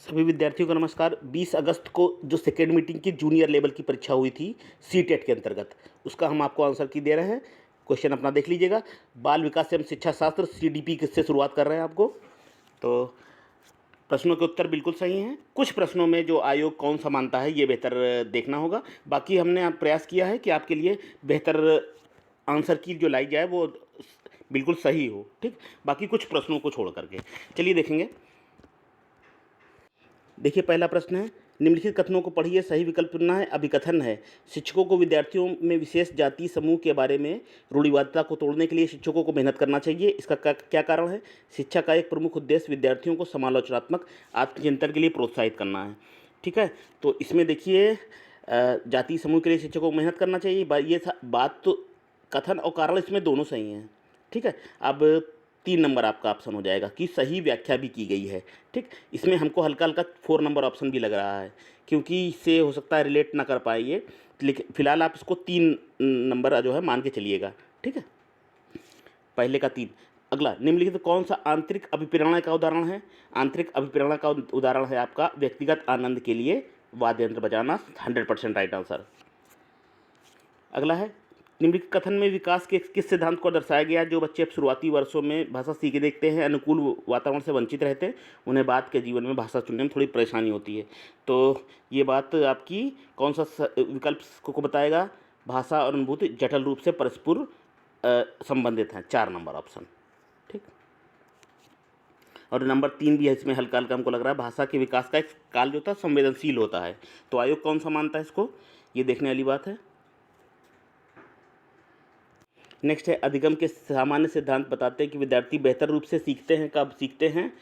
सभी विद्यार्थियों को नमस्कार। 20 अगस्त को जो सेकेंड मीटिंग की जूनियर लेवल की परीक्षा हुई थी सीटेट के अंतर्गत, उसका हम आपको आंसर की दे रहे हैं। क्वेश्चन अपना देख लीजिएगा। बाल विकास एवं शिक्षा शास्त्र सीडीपी से शुरुआत कर रहे हैं आपको। तो प्रश्नों के उत्तर बिल्कुल सही हैं। कुछ प्रश्नों में जो आयोग कौन सा मानता है ये बेहतर देखना होगा। बाकी हमने आप प्रयास किया है कि आपके लिए बेहतर आंसर की जो लाई जाए वो बिल्कुल सही हो। ठीक, बाकी कुछ प्रश्नों को छोड़ करके चलिए देखेंगे। देखिए, पहला प्रश्न है, निम्नलिखित कथनों को पढ़िए। सही विकल्प चुनना है। अभिकथन है, शिक्षकों को विद्यार्थियों में विशेष जाति समूह के बारे में रूढ़िवादिता को तोड़ने के लिए शिक्षकों को मेहनत करना चाहिए। इसका क्या कारण है? शिक्षा का एक प्रमुख उद्देश्य विद्यार्थियों को समालोचनात्मक आत्मचिंतन के लिए प्रोत्साहित करना है। ठीक है, तो इसमें देखिए जाति समूह के लिए शिक्षकों को मेहनत करना चाहिए। ये बात तो कथन और कारण इसमें दोनों सही हैं। ठीक है, अब 3 नंबर आपका ऑप्शन हो जाएगा कि सही व्याख्या भी की गई है। ठीक, इसमें हमको हल्का हल्का 4 नंबर ऑप्शन भी लग रहा है, क्योंकि इससे हो सकता है रिलेट ना कर पाइए, लेकिन फिलहाल आप इसको 3 नंबर जो है मान के चलिएगा। ठीक है, पहले का 3। अगला, निम्नलिखित कौन सा आंतरिक अभिप्रेरणा का उदाहरण है? आंतरिक अभिप्रेरणा का उदाहरण है आपका व्यक्तिगत आनंद के लिए वाद्य यंत्र बजाना। 100% राइट आंसर। अगला है, निम्नलिखित कथन में विकास के किस सिद्धांत को दर्शाया गया? जो बच्चे अब शुरुआती वर्षों में भाषा सीखे देखते हैं, अनुकूल वातावरण से वंचित रहते हैं, उन्हें बाद के जीवन में भाषा चुनने में थोड़ी परेशानी होती है। तो ये बात आपकी कौन सा विकल्प को बताएगा? भाषा और अनुभूति जटिल रूप से परस्पर संबंधित हैं। 4 नंबर ऑप्शन। ठीक, और नंबर 3 भी है इसमें, हल्का हल्का हमको लग रहा है। भाषा के विकास का एक काल जो होता है संवेदनशील होता है। तो आयोग कौन सा मानता है इसको, ये देखने वाली बात है। नेक्स्ट है, अधिगम के सामान्य सिद्धांत बताते हैं कि विद्यार्थी बेहतर रूप से सीखते हैं। कब सीखते हैं?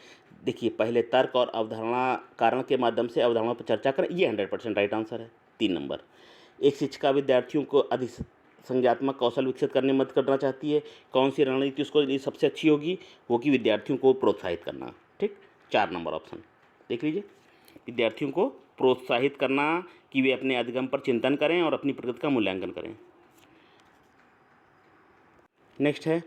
देखिए, पहले तर्क और अवधारणा कारण के माध्यम से अवधारणा पर चर्चा करें। ये 100% राइट आंसर है। 3 नंबर। एक शिक्षिका विद्यार्थियों को अधिक संज्ञात्मक कौशल विकसित करने में मदद करना चाहती है। कौन सी रणनीति उसको लिए सबसे अच्छी होगी? वो कि विद्यार्थियों को प्रोत्साहित करना। ठीक, 4 नंबर ऑप्शन देख लीजिए। विद्यार्थियों को प्रोत्साहित करना कि वे अपने अधिगम पर चिंतन करें और अपनी प्रगति का मूल्यांकन करें। नेक्स्ट है,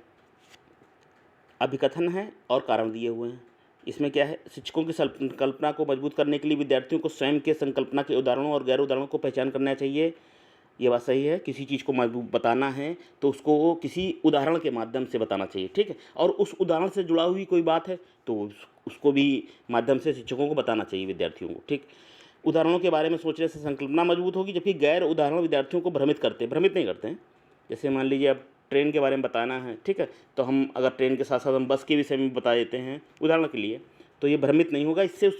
अभिकथन है और कारण दिए हुए हैं। इसमें क्या है? शिक्षकों की संकल्पना को मजबूत करने के लिए विद्यार्थियों को स्वयं के संकल्पना के उदाहरणों और गैर उदाहरणों को पहचान करना चाहिए। ये बात सही है। किसी चीज़ को मजबूत बताना है तो उसको किसी उदाहरण के माध्यम से बताना चाहिए। ठीक है, और उस उदाहरण से जुड़ा हुई कोई बात है तो उसको भी माध्यम से शिक्षकों को बताना चाहिए विद्यार्थियों को। ठीक, उदाहरणों के बारे में सोचने से संकल्पना मजबूत होगी, जबकि गैर उदाहरण विद्यार्थियों को भ्रमित नहीं करते हैं। जैसे मान लीजिए अब ट्रेन के बारे में बताना है, ठीक है, तो हम अगर ट्रेन के साथ साथ हम बस के विषय में बता देते हैं उदाहरण के लिए, तो ये भ्रमित नहीं होगा। इससे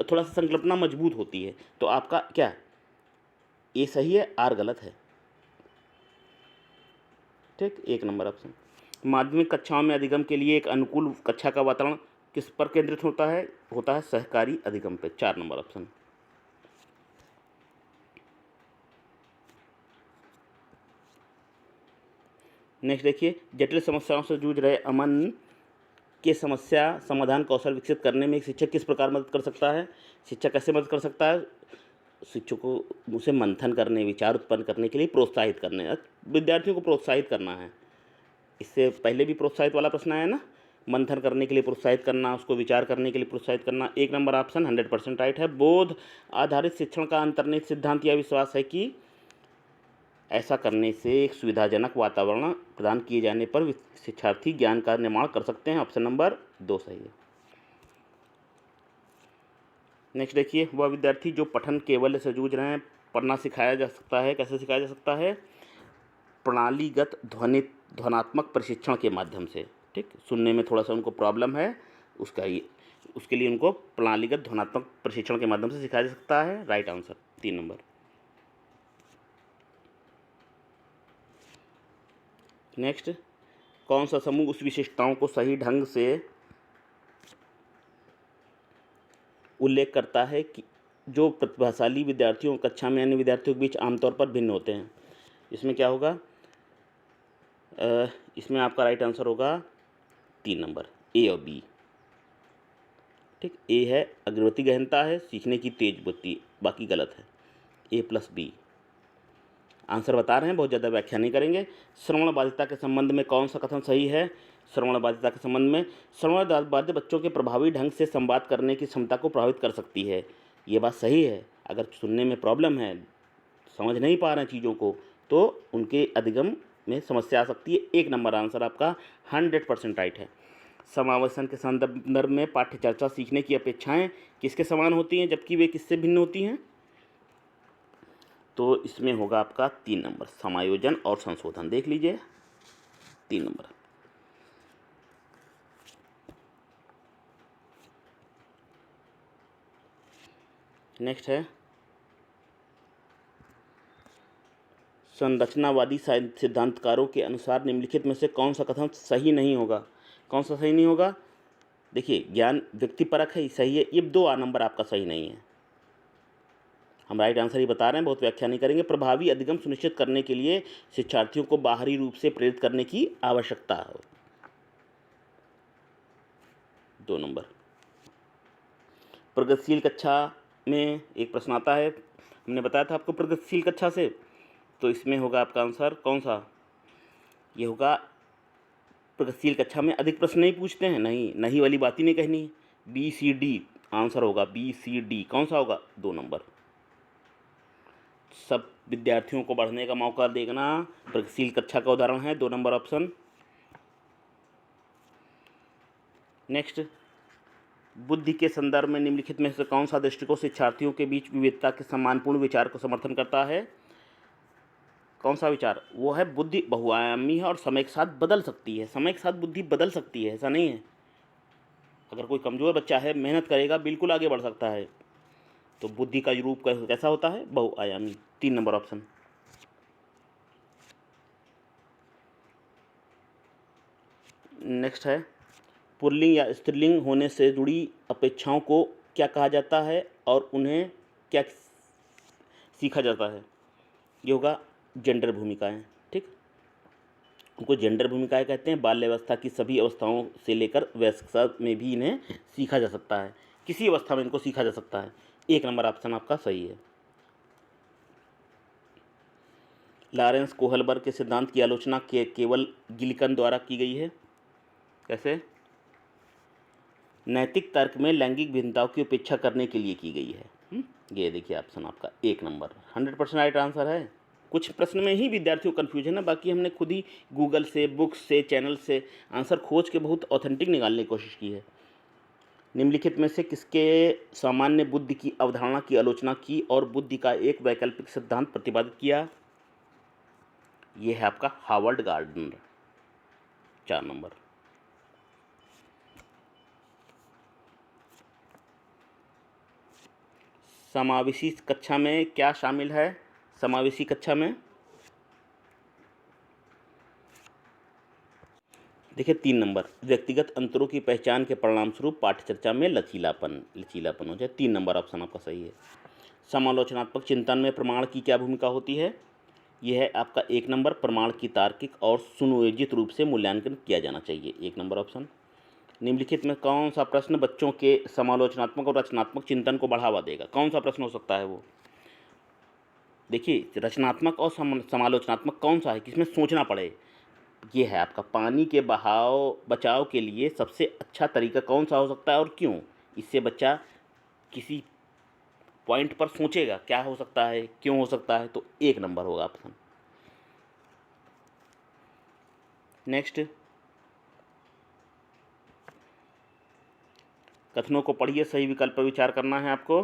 थोड़ा सा संकल्पना मजबूत होती है। तो आपका क्या, ए सही है, आर गलत है। ठीक, 1 नंबर ऑप्शन। माध्यमिक कक्षाओं में अधिगम के लिए एक अनुकूल कक्षा का वातावरण किस पर केंद्रित होता है? सहकारी अधिगम पे। 4 नंबर ऑप्शन। नेक्स्ट देखिए, जटिल समस्याओं से जूझ रहे अमन के समस्या समाधान कौशल विकसित करने में एक शिक्षक किस प्रकार मदद कर सकता है? शिक्षक कैसे मदद कर सकता है? शिक्षक को उसे मंथन करने, विचार उत्पन्न करने के लिए प्रोत्साहित करने, विद्यार्थियों को प्रोत्साहित करना है। इससे पहले भी प्रोत्साहित वाला प्रश्न आया ना, मंथन करने के लिए प्रोत्साहित करना, उसको विचार करने के लिए प्रोत्साहित करना। 1 नंबर ऑप्शन 100% राइट है। बोध आधारित शिक्षण का अंतर्निहित सिद्धांत या विश्वास है कि ऐसा करने से एक सुविधाजनक वातावरण प्रदान किए जाने पर शिक्षार्थी ज्ञान का निर्माण कर सकते हैं। ऑप्शन नंबर 2 सही है। नेक्स्ट देखिए, वह विद्यार्थी जो पठन केवल से जूझ रहे हैं, पढ़ना सिखाया जा सकता है। कैसे सिखाया जा सकता है? प्रणालीगत ध्वनात्मक प्रशिक्षण के माध्यम से। ठीक, सुनने में थोड़ा सा उनको प्रॉब्लम है, उसके लिए उनको प्रणालीगत ध्वनात्मक प्रशिक्षण के माध्यम से सिखाया जा सकता है। Right answer 3 number. नेक्स्ट, कौन सा समूह उस विशेषताओं को सही ढंग से उल्लेख करता है कि जो प्रतिभाशाली विद्यार्थियों कक्षा में अन्य विद्यार्थियों के बीच आमतौर पर भिन्न होते हैं? इसमें क्या होगा? इसमें आपका राइट आंसर होगा 3 नंबर, ए और बी। ठीक, ए है अग्रवर्ती गहनता है, सीखने की तेज बुद्धि, बाकी गलत है। ए प्लस बी आंसर बता रहे हैं, बहुत ज़्यादा व्याख्या नहीं करेंगे। श्रवण बाधिता के संबंध में कौन सा कथन सही है? श्रवण बाधिता के संबंध में, श्रवण बाधित बच्चों के प्रभावी ढंग से संवाद करने की क्षमता को प्रभावित कर सकती है। ये बात सही है। अगर सुनने में प्रॉब्लम है, समझ नहीं पा रहे हैं चीज़ों को, तो उनके अधिगम में समस्या आ सकती है। 1 नंबर आंसर आपका 100% राइट है। समावेशन के संदर्भ में पाठ्य चर्चा सीखने की अपेक्षाएं किसके समान होती हैं जबकि वे किससे भिन्न होती हैं? तो इसमें होगा आपका 3 नंबर, समायोजन और संशोधन। देख लीजिए 3 नंबर। नेक्स्ट है संरचनावादी सिद्धांतकारों के अनुसार निम्नलिखित में से कौन सा कथन सही नहीं होगा? कौन सा सही नहीं होगा? देखिए, ज्ञान व्यक्तिपरक है, सही है। ये 2 नंबर आपका सही नहीं है। हम राइट आंसर ही बता रहे हैं, बहुत व्याख्या नहीं करेंगे। प्रभावी अधिगम सुनिश्चित करने के लिए शिक्षार्थियों को बाहरी रूप से प्रेरित करने की आवश्यकता है। 2 नंबर। प्रगतिशील कक्षा में एक प्रश्न आता है, हमने बताया था आपको प्रगतिशील कक्षा से, तो इसमें होगा आपका आंसर कौन सा? ये होगा प्रगतिशील कक्षा में अधिक प्रश्न नहीं पूछते हैं, नहीं वाली बात ही नहीं कहनी है। BCD आंसर होगा, BCD कौन सा होगा? 2 नंबर। सब विद्यार्थियों को बढ़ने का मौका देना प्रगतिशील कक्षा का उदाहरण है, 2 नंबर ऑप्शन। नेक्स्ट, बुद्धि के संदर्भ में निम्नलिखित में से कौन सा दृष्टिकोण शिक्षार्थियों के बीच विविधता के सम्मानपूर्ण विचार को समर्थन करता है? कौन सा विचार? वो है बुद्धि बहुआयामी है और समय के साथ बदल सकती है। समय के साथ बुद्धि बदल सकती है, ऐसा नहीं है। अगर कोई कमज़ोर बच्चा है, मेहनत करेगा, बिल्कुल आगे बढ़ सकता है। तो बुद्धि का रूप कैसा होता है? बहुआयामी। 3 नंबर ऑप्शन। नेक्स्ट है पुल्लिंग या स्त्रीलिंग होने से जुड़ी अपेक्षाओं को क्या कहा जाता है और उन्हें क्या सीखा जाता है? ये होगा जेंडर भूमिकाएं। ठीक, उनको जेंडर भूमिकाएं कहते हैं। बाल्यावस्था की सभी अवस्थाओं से लेकर वयस्कता में भी इन्हें सीखा जा सकता है। किसी अवस्था में इनको सीखा जा सकता है। 1 नंबर ऑप्शन आपका सही है। लॉरेंस कोहलबर्ग के सिद्धांत की आलोचना केवल गिलिकन द्वारा की गई है। कैसे? नैतिक तर्क में लैंगिक भिन्नताओं की उपेक्षा करने के लिए की गई है। ये देखिए ऑप्शन आपका 1 नंबर 100% राइट आंसर है। कुछ प्रश्न में ही विद्यार्थियों को कन्फ्यूजन है, बाकी हमने खुद ही गूगल से, बुक्स से, चैनल से आंसर खोज के बहुत ऑथेंटिक निकालने की कोशिश की है। निम्नलिखित में से किसके सामान्य बुद्धि की अवधारणा की आलोचना की और बुद्धि का एक वैकल्पिक सिद्धांत प्रतिपादित किया? यह है आपका हावर्ड गार्डनर। 4 नंबर। समावेशी कक्षा में क्या शामिल है? समावेशी कक्षा में देखिए 3 नंबर, व्यक्तिगत अंतरों की पहचान के परिणामस्वरूप पाठ्यचर्चा में लचीलापन हो जाए। 3 नंबर ऑप्शन आपका सही है। समालोचनात्मक चिंतन में प्रमाण की क्या भूमिका होती है? यह है आपका 1 नंबर, प्रमाण की तार्किक और सुनियोजित रूप से मूल्यांकन किया जाना चाहिए। 1 नंबर ऑप्शन। निम्नलिखित में कौन सा प्रश्न बच्चों के समालोचनात्मक और रचनात्मक चिंतन को बढ़ावा देगा? कौन सा प्रश्न हो सकता है वो? देखिए, रचनात्मक और समालोचनात्मक कौन सा है, किसमें सोचना पड़े? ये है आपका पानी के बचाव के लिए सबसे अच्छा तरीका कौन सा हो सकता है और क्यों? इससे बच्चा किसी पॉइंट पर सोचेगा, क्या हो सकता है, क्यों हो सकता है, तो 1 नंबर होगा ऑप्शन। नेक्स्ट, कथनों को पढ़िए, सही विकल्प पर विचार करना है आपको।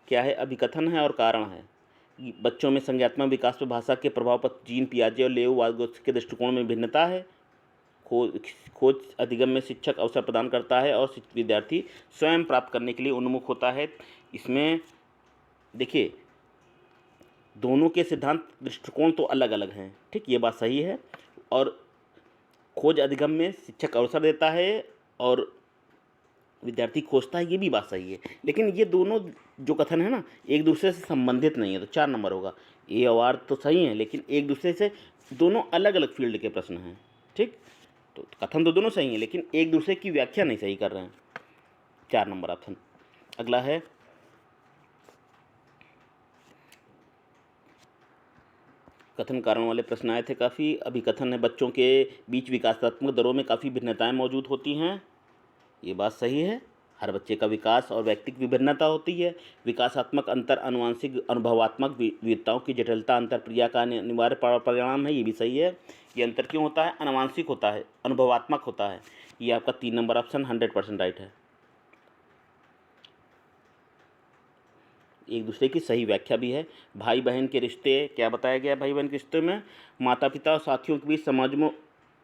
क्या है? अभिकथन है और कारण है। बच्चों में संज्ञानात्मक विकास पर भाषा के प्रभाव पर जीन पियाजे और लेओ वाइगोत्स्की के दृष्टिकोण में भिन्नता है। खोज अधिगम में शिक्षक अवसर प्रदान करता है और विद्यार्थी स्वयं प्राप्त करने के लिए उन्मुख होता है। इसमें देखिए, दोनों के सिद्धांत दृष्टिकोण तो अलग अलग हैं। ठीक, ये बात सही है। और खोज अधिगम में शिक्षक अवसर देता है और विद्यार्थी खोजता है, ये भी बात सही है। लेकिन ये दोनों जो कथन है ना, एक दूसरे से संबंधित नहीं है, तो 4 नंबर होगा। ए और आर तो सही है, लेकिन एक दूसरे से दोनों अलग अलग फील्ड के प्रश्न हैं। ठीक, तो कथन तो दोनों सही हैं, लेकिन एक दूसरे की व्याख्या नहीं सही कर रहे हैं। 4 नंबर ऑप्शन। अगला है कथन कारण वाले प्रश्न आए थे काफ़ी। अभी कथन है बच्चों के बीच विकासात्मक दरों में काफ़ी भिन्नताएं मौजूद होती हैं। ये बात सही है। हर बच्चे का विकास और व्यक्तित्व विभिन्नता होती है। विकासात्मक अंतर आनुवंशिक अनुभवात्मक विविधताओं की जटिलता अंतरक्रिया का अनिवार्य परिणाम है। ये भी सही है। ये अंतर क्यों होता है? आनुवंशिक होता है, अनुभवात्मक होता है। ये आपका 3 नंबर ऑप्शन 100% राइट है। एक दूसरे की सही व्याख्या भी है। भाई बहन के रिश्ते क्या बताया गया? भाई बहन के रिश्ते में माता पिता और साथियों के बीच समाजों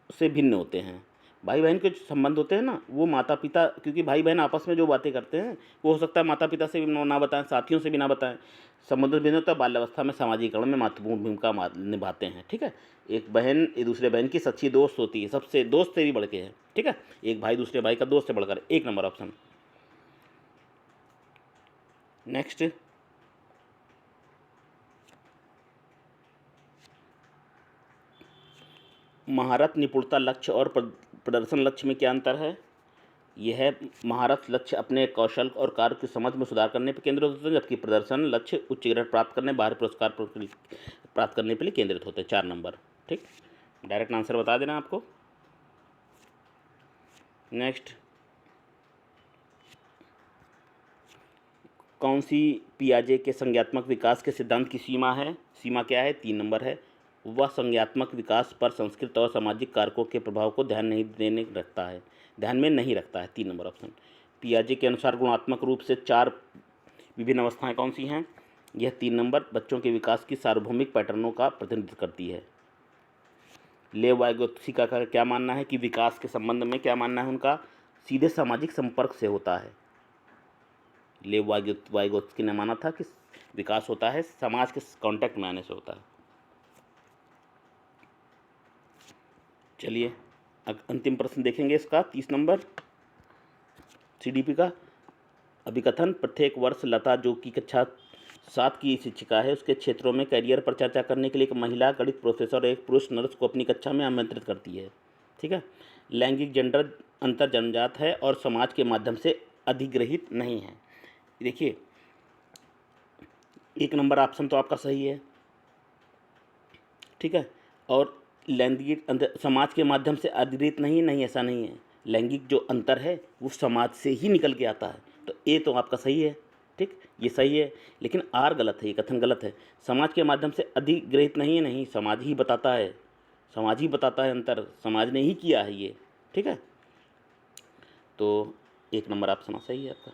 से भिन्न होते हैं। भाई बहन के जो संबंध होते हैं ना, वो माता पिता, क्योंकि भाई बहन आपस में जो बातें करते हैं वो हो सकता है माता पिता से भी ना बताएं, साथियों से भी ना बताएं। संबंध भिन्न होता है। बाल्यावस्था में सामाजिकरण में महत्वपूर्ण भूमिका निभाते हैं। ठीक है। एक बहन एक दूसरे बहन की सच्ची दोस्त होती है, सबसे दोस्त से भी बढ़ के है। ठीक है। एक भाई दूसरे भाई का दोस्त से बढ़कर, 1 नंबर ऑप्शन। नेक्स्ट, महारत निपुणता लक्ष्य और प्रदर्शन लक्ष्य में क्या अंतर है? यह है, महारत लक्ष्य अपने कौशल और कार्य की समझ में सुधार करने पर केंद्रित होते हैं, जबकि प्रदर्शन लक्ष्य उच्च ग्रेड प्राप्त करने, बाहरी पुरस्कार प्राप्त करने के लिए केंद्रित होते हैं। 4 नंबर। ठीक, डायरेक्ट आंसर बता देना आपको। नेक्स्ट, कौन सी पियाजे के संज्ञात्मक विकास के सिद्धांत की सीमा है? सीमा क्या है? 3 नंबर है। वह संज्ञात्मक विकास पर संस्कृत और सामाजिक कारकों के प्रभाव को ध्यान में नहीं रखता है। 3 नंबर ऑप्शन। पियाजे के अनुसार गुणात्मक रूप से 4 विभिन्न अवस्थाएं कौन सी हैं? यह 3 नंबर बच्चों के विकास की सार्वभौमिक पैटर्नों का प्रतिनिधित्व करती है। लेव वाइगोत्स्की का क्या मानना है कि विकास के संबंध में क्या मानना है उनका? सीधे सामाजिक संपर्क से होता है। लेव वाइगोत्स्की ने माना था कि विकास होता है समाज के कांटेक्ट में आने से होता है। चलिए अंतिम प्रश्न देखेंगे इसका, 30 नंबर सीडीपी का। अभिकथन, प्रत्येक वर्ष लता, जो कि कक्षा 7 की शिक्षिका है, उसके क्षेत्रों में करियर पर चर्चा करने के लिए एक महिला गणित प्रोफेसर और एक पुरुष नर्स को अपनी कक्षा में आमंत्रित करती है। ठीक है। लैंगिक जेंडर अंतर जन्मजात है और समाज के माध्यम से अधिग्रहित नहीं है। देखिए 1 नंबर ऑप्शन तो आपका सही है। ठीक है। और लैंगिक अंतर समाज के माध्यम से अधिग्रहित नहीं, ऐसा नहीं है। लैंगिक जो अंतर है वो समाज से ही निकल के आता है। तो ए तो आपका सही है। ठीक, ये सही है। लेकिन आर गलत है, ये कथन गलत है। समाज के माध्यम से अधिग्रहित नहीं, समाज ही बताता है। समाज ही बताता है अंतर, समाज ने ही किया है ये। ठीक है। तो 1 नंबर ऑप्शन सही है आपका।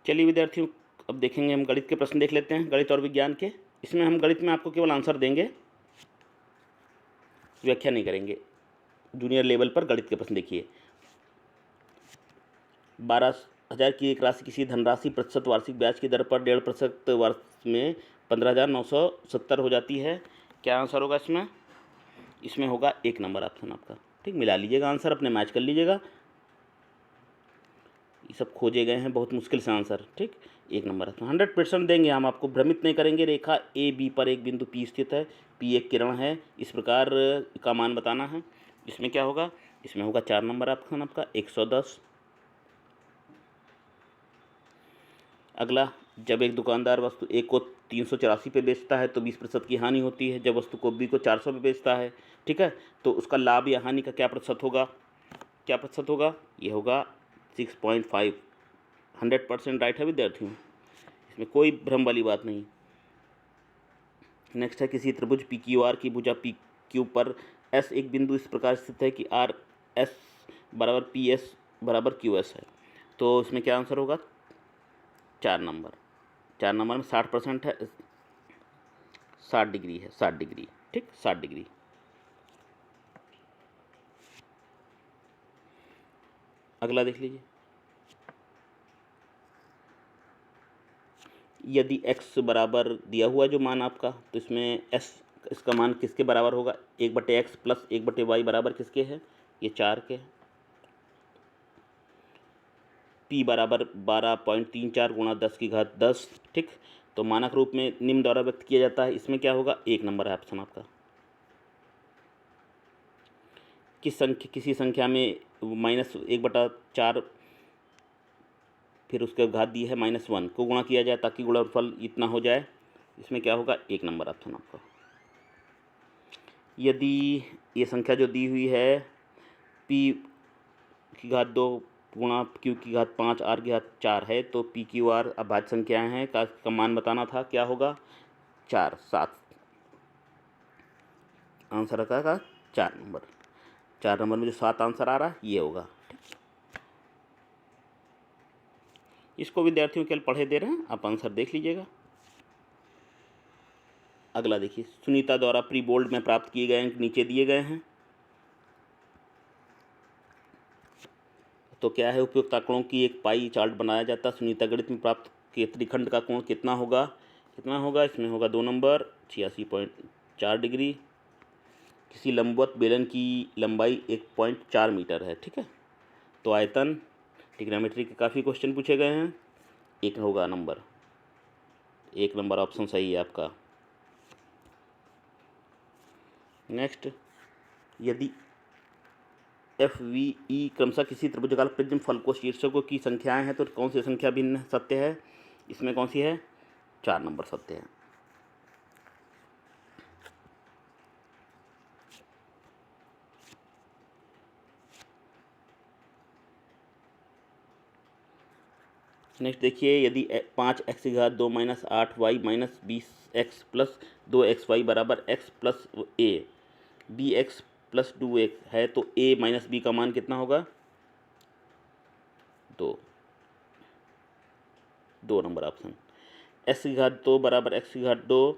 चलिए विद्यार्थियों, अब देखेंगे हम गणित के प्रश्न देख लेते हैं, गणित और विज्ञान के। इसमें हम गणित में आपको केवल आंसर देंगे, व्याख्या नहीं करेंगे। जूनियर लेवल पर गणित के प्रश्न देखिए। 12,000 की एक राशि किसी धनराशि प्रतिशत वार्षिक ब्याज की दर पर 1.5% वर्ष में 15,970 हो जाती है। क्या आंसर होगा इसमें? इसमें होगा 1 नंबर ऑप्शन आपका। ठीक, मिला लीजिएगा आंसर, अपने मैच कर लीजिएगा। ये सब खोजे गए हैं बहुत मुश्किल से आंसर। ठीक, 1 नंबर ऑप्शन 100% देंगे हम आपको, भ्रमित नहीं करेंगे। रेखा ए बी पर एक बिंदु पी स्थित है, पी एक किरण है, इस प्रकार का मान बताना है। इसमें क्या होगा? इसमें होगा 4 नंबर ऑप्शन आपका 110। अगला, जब एक दुकानदार वस्तु ए को 384 पे बेचता है तो 20% की हानि होती है। जब वस्तु को बी को 400 पे बेचता है, ठीक है, तो उसका लाभ या हानि का क्या प्रतिशत होगा? क्या प्रतिशत होगा? ये होगा 6.5। 100% राइट है विद्यार्थियों, इसमें कोई भ्रम वाली बात नहीं। नेक्स्ट है, किसी त्रिभुज पी क्यू आर की भुजा पी क्यू पर एस एक बिंदु इस प्रकार स्थित है कि आर एस बराबर पी एस बराबर क्यू एस है। तो इसमें क्या आंसर होगा? 4 नंबर। 4 नंबर में 60% है, 60 डिग्री है, 60 डिग्री। ठीक, 60 डिग्री। अगला देख लीजिए। यदि x बराबर दिया हुआ जो मान आपका, तो इसमें s इसका मान किसके बराबर होगा? 1/x प्लस 1/y बराबर किसके है? ये 4 के। p बराबर 12.34 गुणा 10 की घात 10। ठीक, तो मानक रूप में निम्न द्वारा व्यक्त किया जाता है। इसमें क्या होगा? 1 नंबर है ऑप्शन आपका। किसी संख्या में -1/4 फिर उसके घात दी है -1 को गुणा किया जाए ताकि गुणनफल इतना हो जाए। इसमें क्या होगा, 1 नंबर ऑप्शन आपका। यदि ये संख्या जो दी हुई है p की घात 2 गुणा q की घात 5 r की घात 4 है, तो p q r अभाज्य संख्याएं हैं का मान बताना था, क्या होगा, 4 7। आंसर का 4 नंबर। 4 नंबर में जो 7 आंसर आ रहा है ये होगा। इसको विद्यार्थियों केवल पढ़े दे रहे हैं, आप आंसर देख लीजिएगा। अगला देखिए, सुनीता द्वारा प्री बोल्ड में प्राप्त किए गए अंक नीचे दिए गए हैं। तो क्या है, उपयुक्त आंकड़ों की एक पाई चार्ट बनाया जाता है। सुनीता गणित में प्राप्त के त्रिखंड का कोण कितना होगा, इसमें होगा 2 नंबर 86.4 डिग्री। किसी लंबवत बेलन की लंबाई 1.4 मीटर है, ठीक है। तो आयतन, ट्रिग्नोमेट्री के काफ़ी क्वेश्चन पूछे गए हैं। 1 होगा नंबर, 1 नंबर ऑप्शन सही है आपका। नेक्स्ट, यदि एफ वी ई क्रमशः किसी त्रिभुजाकार प्रिज्म फलकों शीर्षकों की संख्याएं हैं, तो कौन सी संख्या भिन्न सत्य है, इसमें कौन सी है, 4 नंबर सत्य है। नेक्स्ट देखिए, यदि 5x की घात 2 minus 8y minus 20x plus 2xy बराबर x plus a bx plus 2x है, तो a माइनस बी का मान कितना होगा, 2 नंबर ऑप्शन। x की घात 2 बराबर x की घात 2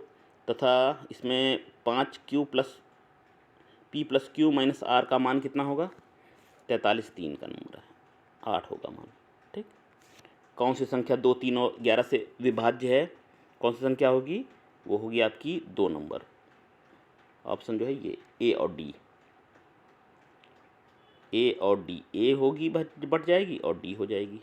तथा इसमें 5q plus p plus q minus r का मान कितना होगा, 43 3 का नंबर है, 8 होगा मान, ठीक। कौन सी संख्या 2 3 और 11 से विभाज्य है, कौन सी संख्या होगी, वो होगी आपकी 2 नंबर ऑप्शन जो है ये ए और डी। ए और डी, ए होगी बट जाएगी और डी हो जाएगी।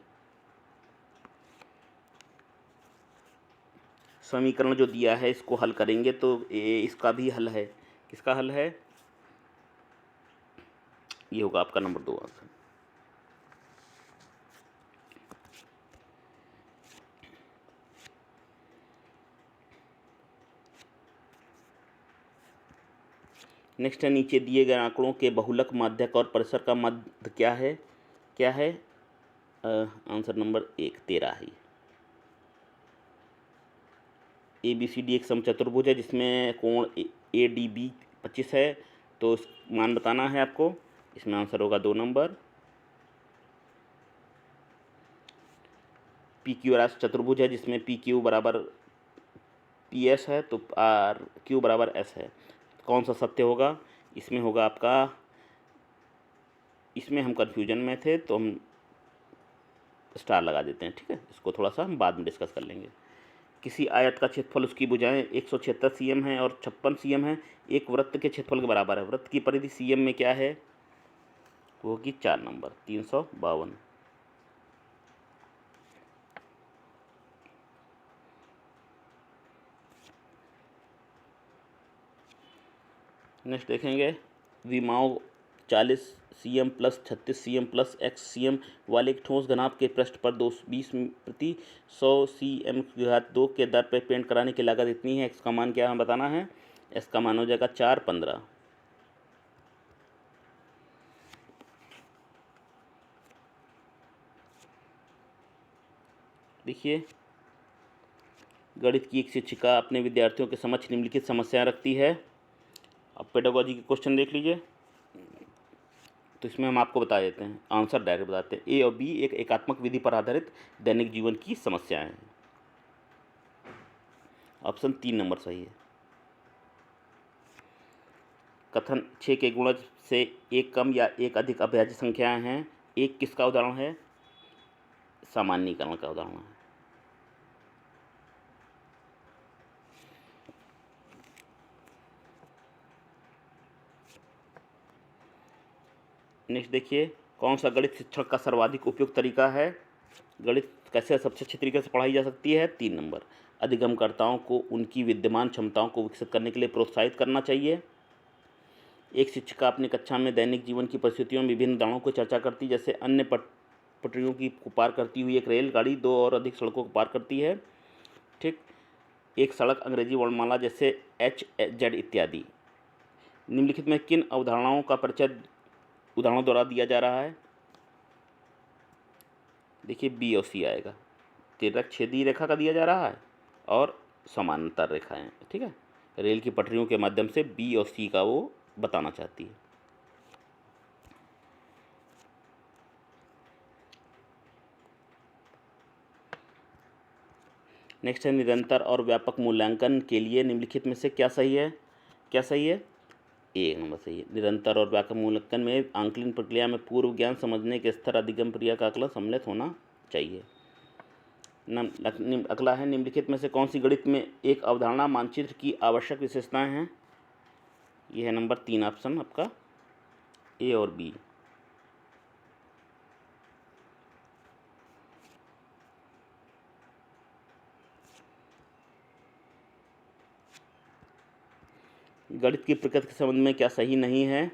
समीकरण जो दिया है इसको हल करेंगे तो इसका भी हल है। किसका हल है, ये होगा आपका नंबर 2 आंसर। नेक्स्ट है, नीचे दिए गए आंकड़ों के बहुलक, माध्यक और परिसर का मध्य क्या है, आंसर नंबर 1 13 है। ए बी सी डी एक समचतुर्भुज है जिसमें कोण ए डी बी 25 है, तो मान बताना है आपको। इसमें आंसर होगा 2 नंबर। पी क्यू आर चतुर्भुज है जिसमें पी क्यू बराबर पी एस है, तो आर क्यू बराबर एस है। कौन सा सत्य होगा, इसमें होगा आपका, इसमें हम कन्फ्यूजन में थे तो हम स्टार लगा देते हैं, ठीक है। इसको थोड़ा सा हम बाद में डिस्कस कर लेंगे। किसी आयत का क्षेत्रफल उसकी भुजाएं 176 cm है और 56 cm है, एक वृत्त के क्षेत्रफल के बराबर है। वृत्त की परिधि cm में क्या है, वो होगी 4 नंबर 352। नेक्स्ट देखेंगे, विमाओं 40 cm plus 36 cm plus x cm वाले एक ठोस घनाभ के पृष्ठ पर 220 प्रति 100 cm की घात 2 के दर पर पेंट कराने की लागत इतनी है। x का मान क्या हमें बताना है, x का मान हो जाएगा 4 15। देखिए, गणित की एक शिक्षिका अपने विद्यार्थियों के समक्ष निम्नलिखित समस्याएं रखती है। अब पेडागोजी के क्वेश्चन देख लीजिए, तो इसमें हम आपको बता देते हैं, आंसर डायरेक्ट बताते हैं। ए और बी एक एकात्मक विधि पर आधारित दैनिक जीवन की समस्याएं हैं। ऑप्शन 3 नंबर सही है। कथन 6 के गुणज से एक कम या एक अधिक अभाज्य संख्याएं हैं, एक किसका उदाहरण है, सामान्यीकरण का उदाहरण है। नेक्स्ट देखिए, कौन सा गणित शिक्षण का सर्वाधिक उपयुक्त तरीका है, गणित कैसे सबसे अच्छे तरीके से पढ़ाई जा सकती है। 3 नंबर, अधिगमकर्ताओं को उनकी विद्यमान क्षमताओं को विकसित करने के लिए प्रोत्साहित करना चाहिए। एक शिक्षिका अपनी कक्षा में दैनिक जीवन की परिस्थितियों में विभिन्न उदाहरणों को चर्चा करती, जैसे अन्य पटरियों की को पार करती हुई एक रेलगाड़ी 2 और अधिक सड़कों को पार करती है, ठीक। एक सड़क अंग्रेजी वर्णमाला जैसे एच जेड इत्यादि। निम्नलिखित में किन अवधारणाओं का परिचय उदाहरणों द्वारा दिया जा रहा है? देखिए बी और सी आएगा। तिर्यक छेदी रेखा का दिया जा रहा है और समानांतर रेखाएं, ठीक है। रेल की पटरियों के माध्यम से बी और सी का वो बताना चाहती है। नेक्स्ट है निरंतर और व्यापक मूल्यांकन के लिए निम्नलिखित में से क्या सही है? क्या सही है? ए नंबर सही है। निरंतर और व्यापक मूल्यांकन में आंकलन प्रक्रिया में पूर्व ज्ञान समझने के स्तर अधिगम क्रिया का आकलन सम्मिलित होना चाहिए। अगला है निम्नलिखित में से कौन सी गणित में एक अवधारणा मानचित्र की आवश्यक विशेषताएं हैं? यह है नंबर 3 ऑप्शन आपका, ए और बी। गणित की प्रकृति के संबंध में क्या सही नहीं है?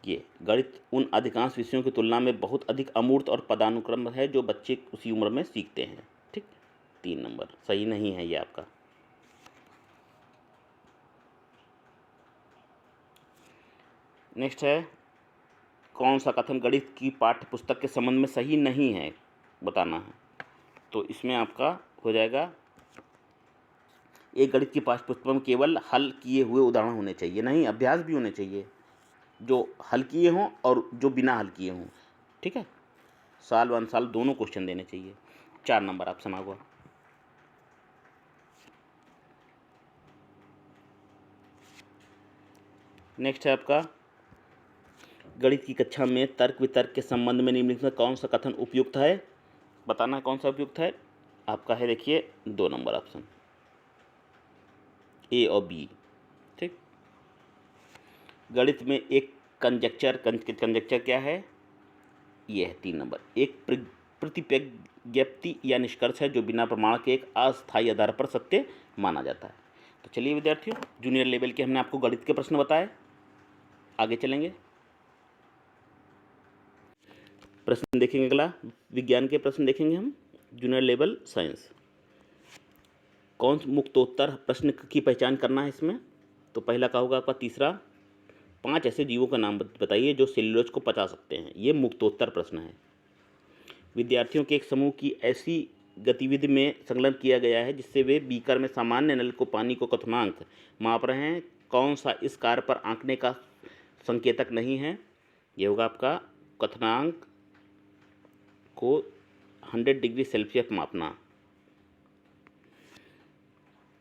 ये गणित उन अधिकांश विषयों की तुलना में बहुत अधिक अमूर्त और पदानुक्रम है जो बच्चे उसी उम्र में सीखते हैं, ठीक। 3 नंबर सही नहीं है ये आपका। नेक्स्ट है कौन सा कथन गणित की पाठ्य पुस्तक के संबंध में सही नहीं है, बताना है। तो इसमें आपका हो जाएगा एक गणित की पाठ्य पुस्तक में केवल हल किए हुए उदाहरण होने चाहिए, नहीं अभ्यास भी होने चाहिए जो हल किए हों और जो बिना हल किए हों, ठीक है। साल वन साल दोनों क्वेश्चन देने चाहिए। 4 नंबर ऑप्शन होगा। नेक्स्ट है आपका गणित की कक्षा में तर्क वितर्क के संबंध में निम्नलिखित में कौन सा कथन उपयुक्त है, बताना है कौन सा उपयुक्त है। आपका है देखिए 2 नंबर ऑप्शन, ए और बी, ठीक। गणित में एक कंजक्चर क्या है? ये है 3 नंबर, एक प्रतिज्ञप्ति या निष्कर्ष है जो बिना प्रमाण के एक अस्थायी आधार पर सत्य माना जाता है। तो चलिए विद्यार्थियों, जूनियर लेवल के हमने आपको गणित के प्रश्न बताए, आगे चलेंगे। प्रश्न देखेंगे अगला, विज्ञान के प्रश्न देखेंगे हम, जूनियर लेवल साइंस। कौन मुक्तोत्तर प्रश्न की पहचान करना है इसमें? तो पहला का होगा आपका तीसरा, 5 ऐसे जीवों का नाम बताइए जो सेल्यूलोज को पचा सकते हैं। ये मुक्तोत्तर प्रश्न है। विद्यार्थियों के एक समूह की ऐसी गतिविधि में संलग्न किया गया है जिससे वे बीकर में सामान्य नल को पानी को क्वथनांक माप रहे हैं। कौन सा इस कार्य पर आंकने का संकेतक नहीं है? ये होगा आपका क्वथनांक को 100 डिग्री सेल्सियस मापना।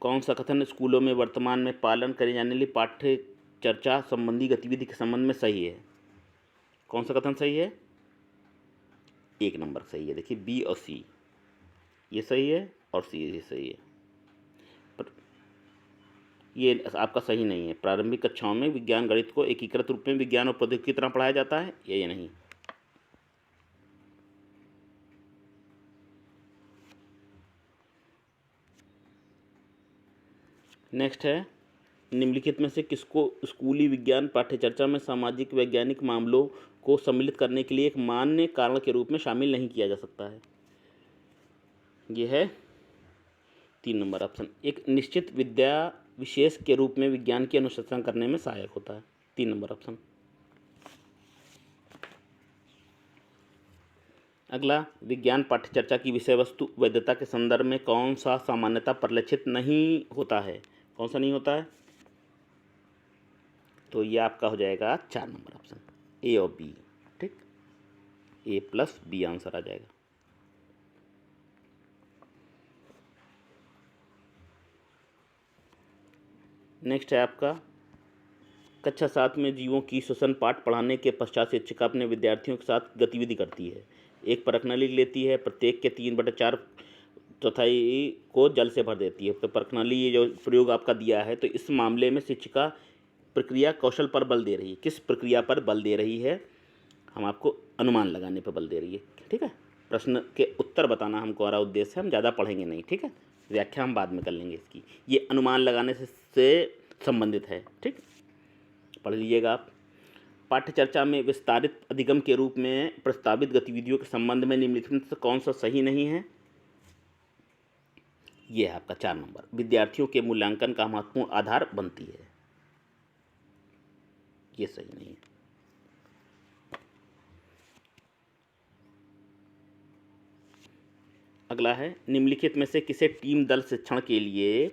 कौन सा कथन स्कूलों में वर्तमान में पालन करे जाने वाली पाठ्य चर्चा संबंधी गतिविधि के संबंध में सही है? कौन सा कथन सही है? 1 नंबर सही है। देखिए बी और सी ये सही है और सी ये सही है, पर ये आपका सही नहीं है। प्रारंभिक कक्षाओं में विज्ञान गणित को एकीकृत रूप में विज्ञान और प्रौद्योगिकी की तरह पढ़ाया जाता है, ये नहीं। नेक्स्ट है निम्नलिखित में से किसको स्कूली विज्ञान पाठ्यचर्चा में सामाजिक वैज्ञानिक मामलों को सम्मिलित करने के लिए एक मान्य कारण के रूप में शामिल नहीं किया जा सकता है? यह है 3 नंबर ऑप्शन, एक निश्चित विद्या विशेष के रूप में विज्ञान की अनुशासन करने में सहायक होता है। 3 नंबर ऑप्शन। अगला, विज्ञान पाठ्यचर्चा की विषय वस्तु वैधता के संदर्भ में कौन सा सामान्यता परिलक्षित नहीं होता है? कौन सा नहीं होता है? तो ये आपका हो जाएगा 4 नंबर ऑप्शन, ए और बी, ठीक। ए प्लस बी आंसर आ जाएगा। नेक्स्ट है आपका कक्षा 7 में जीवों की श्वसन पाठ पढ़ाने के पश्चात शिक्षिका अपने विद्यार्थियों के साथ गतिविधि करती है। एक परखनली लेती है, प्रत्येक के 3/4 चौथाई को जल से भर देती है। तो परखनली ये जो प्रयोग आपका दिया है, तो इस मामले में शिक्षिका प्रक्रिया कौशल पर बल दे रही है। किस प्रक्रिया पर बल दे रही है? हम आपको अनुमान लगाने पर बल दे रही है, ठीक है। प्रश्न के उत्तर बताना हमको हमारा उद्देश्य है, हम ज़्यादा पढ़ेंगे नहीं, ठीक है। व्याख्या हम बाद में कर लेंगे इसकी। ये अनुमान लगाने से संबंधित है, ठीक, पढ़ लीजिएगा आप। पाठ्यचर्चा में विस्तारित अधिगम के रूप में प्रस्तावित गतिविधियों के संबंध में निम्नलिखित में से कौन सा सही नहीं है? ये है आपका 4 नंबर, विद्यार्थियों के मूल्यांकन का महत्वपूर्ण आधार बनती है। ये सही नहीं है। अगला है, निम्नलिखित में से किसे टीम दल शिक्षण के लिए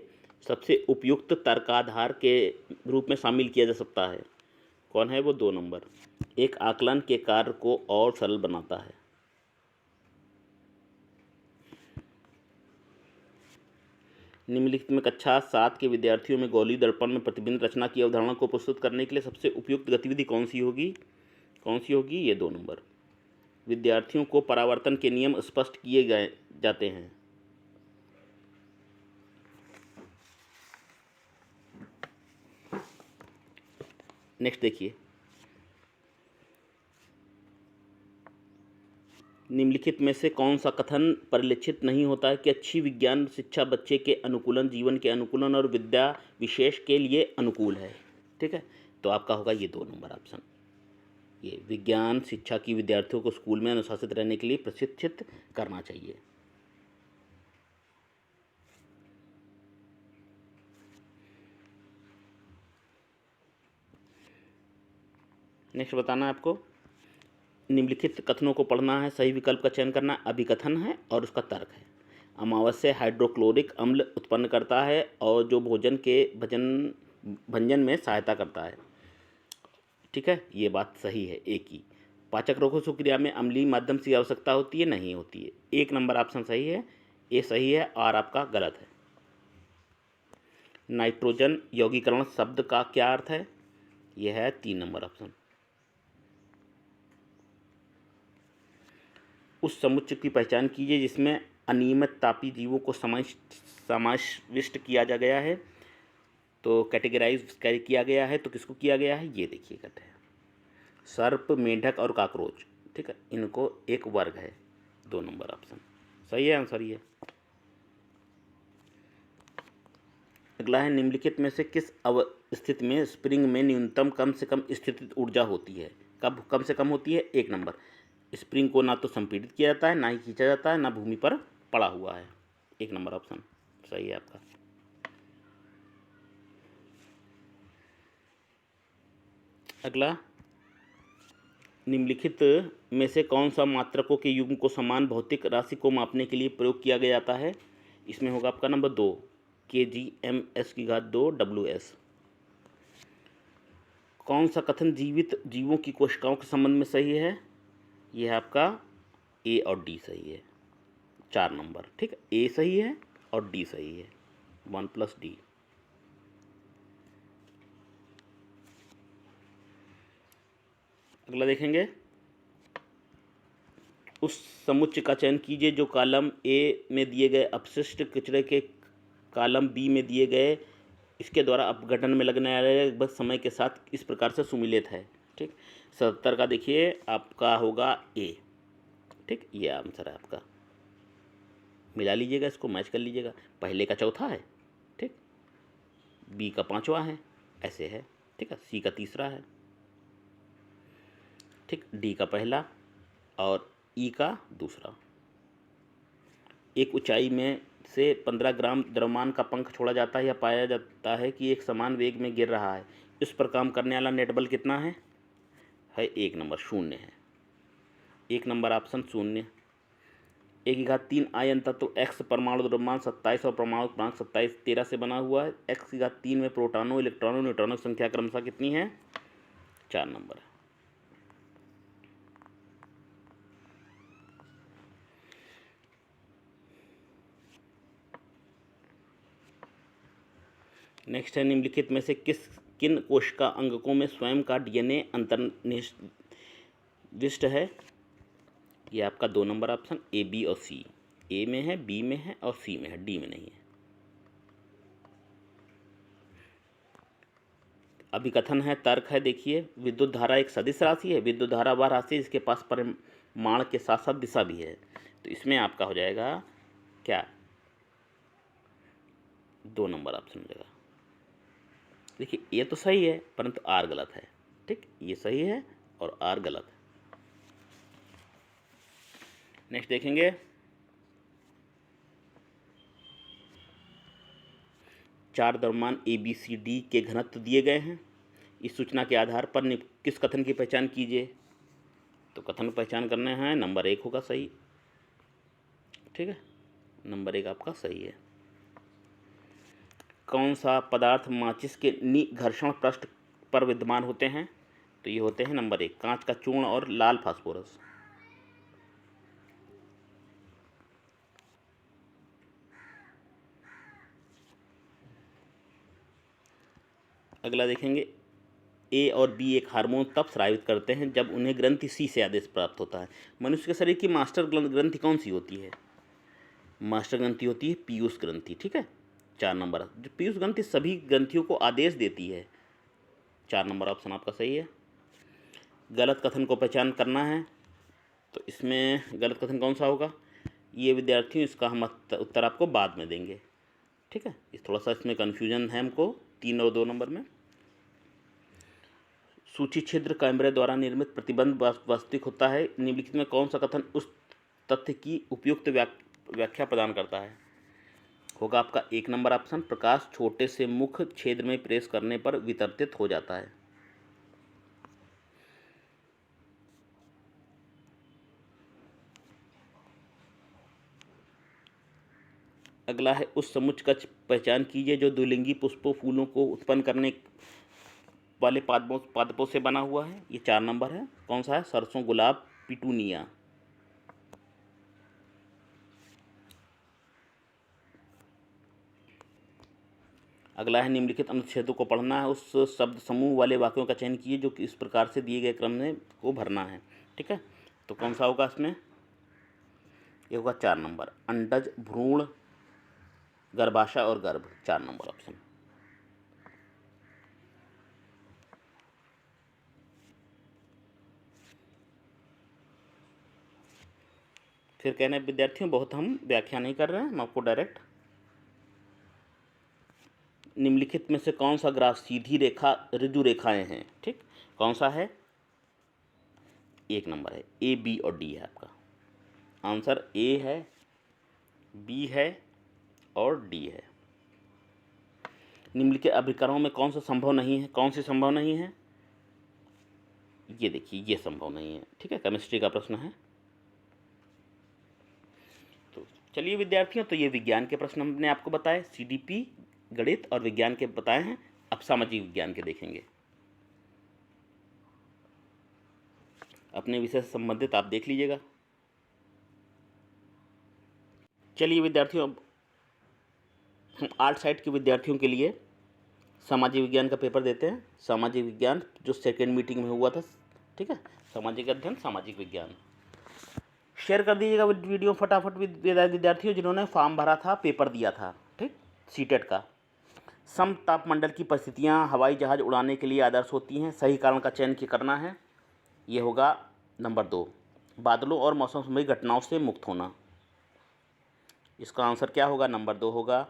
सबसे उपयुक्त तर्काधार के रूप में शामिल किया जा सकता है? कौन है वो? 2 नंबर, एक आकलन के कार्य को और सरल बनाता है। निम्नलिखित में कक्षा 7 के विद्यार्थियों में गोलीय दर्पण में प्रतिबिंब रचना की अवधारणा को प्रस्तुत करने के लिए सबसे उपयुक्त गतिविधि कौन सी होगी? ये 2 नंबर, विद्यार्थियों को परावर्तन के नियम स्पष्ट किए गए जाते हैं। नेक्स्ट देखिए, निम्नलिखित में से कौन सा कथन परिलक्षित नहीं होता है कि अच्छी विज्ञान शिक्षा बच्चे के अनुकूलन, जीवन के अनुकूलन और विद्या विशेष के लिए अनुकूल है? ठीक है, तो आपका होगा ये 2 नंबर ऑप्शन। ये विज्ञान शिक्षा की विद्यार्थियों को स्कूल में अनुशासित रहने के लिए प्रशिक्षित करना चाहिए। नेक्स्ट बताना है आपको, निम्नलिखित कथनों को पढ़ना है, सही विकल्प का चयन करना। अभिकथन है और उसका तर्क है। अमावस्या हाइड्रोक्लोरिक अम्ल उत्पन्न करता है और जो भोजन के भंजन में सहायता करता है। ठीक है, ये बात सही है, एक ही। पाचक रोगों से क्रिया में अम्लीय माध्यम की आवश्यकता होती है? नहीं होती है। 1 नंबर ऑप्शन सही है, ये सही है और आपका गलत है। नाइट्रोजन यौगीकरण शब्द का क्या अर्थ है? यह है 3 नंबर ऑप्शन। उस समुच्चय की पहचान कीजिए जिसमें अनियमित तापी जीवों को समाविष्ट किया जा गया है। तो कैटेगराइज किया गया है, तो किसको किया गया है? ये देखिए कहते हैं सर्प, मेंढक और काकरोच। ठीक है, इनको एक वर्ग है। 2 नंबर ऑप्शन सही है, आंसर ये। अगला है, निम्नलिखित में से किस स्थिति में स्प्रिंग में न्यूनतम कम से कम स्थितिज ऊर्जा होती है? कब कम से कम होती है? 1 नंबर, स्प्रिंग को ना तो संपीड़ित किया जाता है, ना ही खींचा जाता है, ना भूमि पर पड़ा हुआ है। 1 नंबर ऑप्शन सही है आपका। अगला, निम्नलिखित में से कौन सा मात्रकों के युग्म को समान भौतिक राशि को मापने के लिए प्रयोग किया गया जाता है? इसमें होगा आपका नंबर 2, kg/m²/2 WS। कौन सा कथन जीवित जीवों की कोशिकाओं के संबंध में सही है? यह आपका ए और डी सही है। 4 नंबर। ठीक है, ए सही है और डी सही है, 1 + D। अगला देखेंगे, उस समुच्चय का चयन कीजिए जो कॉलम ए में दिए गए अपशिष्ट कचरे के कॉलम बी में दिए गए इसके द्वारा अपघटन में लगने वाले लगभग समय के साथ इस प्रकार से सुमिलित है। ठीक, 77 का देखिए आपका होगा ए। ठीक, ये आंसर है आपका। मिला लीजिएगा, इसको मैच कर लीजिएगा। पहले का चौथा है, ठीक, बी का 5वां है, ऐसे है। ठीक है, सी का 3रा है, ठीक, डी का पहला और ई का 2रा। एक ऊंचाई में से 15 ग्राम द्रव्यमान का पंख छोड़ा जाता है या पाया जाता है कि एक समान वेग में गिर रहा है। इस पर काम करने वाला नेट बल कितना है? 1 नंबर, 0 है। 1 नंबर ऑप्शन 0। 1/3 आयन तत्व एक्स परमाणु द्रव्यमान 27 और परमाणु क्रमांक 27 13 से बना हुआ है। x3 में प्रोटॉनों, इलेक्ट्रॉनों, न्यूट्रॉनों की संख्या क्रमशः कितनी है? 4 नंबर है। नेक्स्ट है, निम्नलिखित में से किन कोशिका अंगकों में स्वयं का DNA अंतर्निविष्ट है? ये आपका 2 नंबर ऑप्शन, ए, बी और सी। ए में है, बी में है और सी में है, डी में नहीं है। अभिकथन है, तर्क है। देखिए, विद्युत धारा एक सदिश राशि है। विद्युत धारा वह राशि जिसके पास परिमाण के साथ साथ दिशा भी है। तो इसमें आपका हो जाएगा क्या? 2 नंबर ऑप्शन हो जाएगा। देखिए, ये तो सही है परंतु आर गलत है। ठीक, ये सही है और आर गलत है। नेक्स्ट देखेंगे, 4 द्रव्यमान ABCD के घनत्व दिए गए हैं। इस सूचना के आधार पर किस कथन की पहचान कीजिए। तो कथन पहचान करने हैं, नंबर 1 होगा सही। ठीक है, नंबर 1 आपका सही है। कौन सा पदार्थ माचिस के निघर्षण पृष्ठ पर विद्यमान होते हैं। तो ये होते हैं नंबर 1 कांच का चूर्ण और लाल फास्फोरस। अगला देखेंगे, ए और बी एक हार्मोन तब स्रावित करते हैं जब उन्हें ग्रंथि सी से आदेश प्राप्त होता है। मनुष्य के शरीर की मास्टर ग्रंथि कौन सी होती है। मास्टर ग्रंथि होती है पीयूष ग्रंथि। ठीक है, 4 नंबर। जो पीयूष ग्रंथि सभी ग्रंथियों को आदेश देती है। 4 नंबर ऑप्शन आपका सही है। गलत कथन को पहचान करना है, तो इसमें गलत कथन कौन सा होगा। ये विद्यार्थियों, इसका हम उत्तर आपको बाद में देंगे। ठीक है, इस थोड़ा सा इसमें कन्फ्यूजन है हमको 3 और 2 नंबर में। सूची छिद्र कैमरे द्वारा निर्मित प्रतिबंध वास्तविक होता है। निम्नलिखित में कौन सा कथन उस तथ्य की उपयुक्त व्याख्या प्रदान करता है। होगा आपका 1 नंबर ऑप्शन, प्रकाश छोटे से मुख्य छेद में प्रेस करने पर वितरित हो जाता है। अगला है, उस समुच्च का पहचान कीजिए जो द्विलिंगी पुष्पों फूलों को उत्पन्न करने वाले पादपों से बना हुआ है। ये 4 नंबर है। कौन सा है, सरसों, गुलाब, पिटूनिया। अगला है, निम्नलिखित अनुच्छेदों को पढ़ना है। उस शब्द समूह वाले वाक्यों का चयन कीजिए जो कि इस प्रकार से दिए गए क्रम में को भरना है। ठीक है, तो कौन सा होगा इसमें, ये होगा 4 नंबर, अंडज, भ्रूण, गर्भाशय और गर्भ। 4 नंबर ऑप्शन। फिर कहने विद्यार्थियों, बहुत हम व्याख्या नहीं कर रहे हैं, हम आपको डायरेक्ट। निम्नलिखित में से कौन सा ग्राफ सीधी रेखा ऋजु रेखाएं हैं। ठीक, कौन सा है, 1 नंबर है, A, B और D है आपका आंसर। A है, B है और D है। निम्नलिखित अभिकरणों में कौन सा संभव नहीं है। कौन सी संभव नहीं है, ये देखिए, ये संभव नहीं है। ठीक है, केमिस्ट्री का प्रश्न है। तो चलिए विद्यार्थियों, तो ये विज्ञान के प्रश्न हमने आपको बताए, CDP, गणित और विज्ञान के बताए हैं। अब सामाजिक विज्ञान के देखेंगे। अपने विषय से संबंधित आप देख लीजिएगा। चलिए विद्यार्थियों, अब हम आर्ट साइड के विद्यार्थियों के लिए सामाजिक विज्ञान का पेपर देते हैं। सामाजिक विज्ञान जो सेकेंड मीटिंग में हुआ था। ठीक है, सामाजिक अध्ययन, सामाजिक विज्ञान। शेयर कर दीजिएगा वीडियो फटाफट विद्यार्थियों जिन्होंने फॉर्म भरा था, पेपर दिया था। ठीक, सीटेट का। समतापमंडल की परिस्थितियाँ हवाई जहाज़ उड़ाने के लिए आदर्श होती हैं। सही कारण का चयन करना है। ये होगा नंबर 2, बादलों और मौसम संबंधी घटनाओं से मुक्त होना। इसका आंसर क्या होगा, नंबर 2 होगा।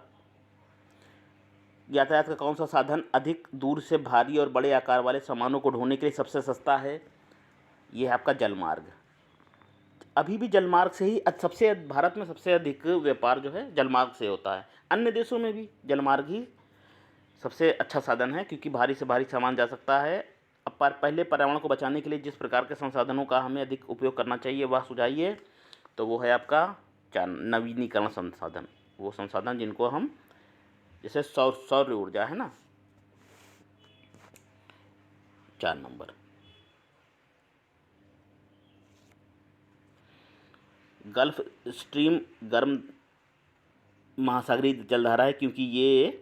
यातायात का कौन सा साधन अधिक दूर से भारी और बड़े आकार वाले सामानों को ढोने के लिए सबसे सस्ता है। ये है आपका जलमार्ग। अभी भी जलमार्ग से ही सबसे, भारत में सबसे अधिक व्यापार जो है जलमार्ग से होता है। अन्य देशों में भी जलमार्ग ही सबसे अच्छा साधन है, क्योंकि भारी से भारी सामान जा सकता है। अब पहले पर्यावरण को बचाने के लिए जिस प्रकार के संसाधनों का हमें अधिक उपयोग करना चाहिए वह सुझाइए। तो वो है आपका नवीनीकरण संसाधन। वो संसाधन जिनको हम, जैसे सौर ऊर्जा है ना। 4 नंबर। गल्फ स्ट्रीम गर्म महासागरीय जलधारा है, क्योंकि ये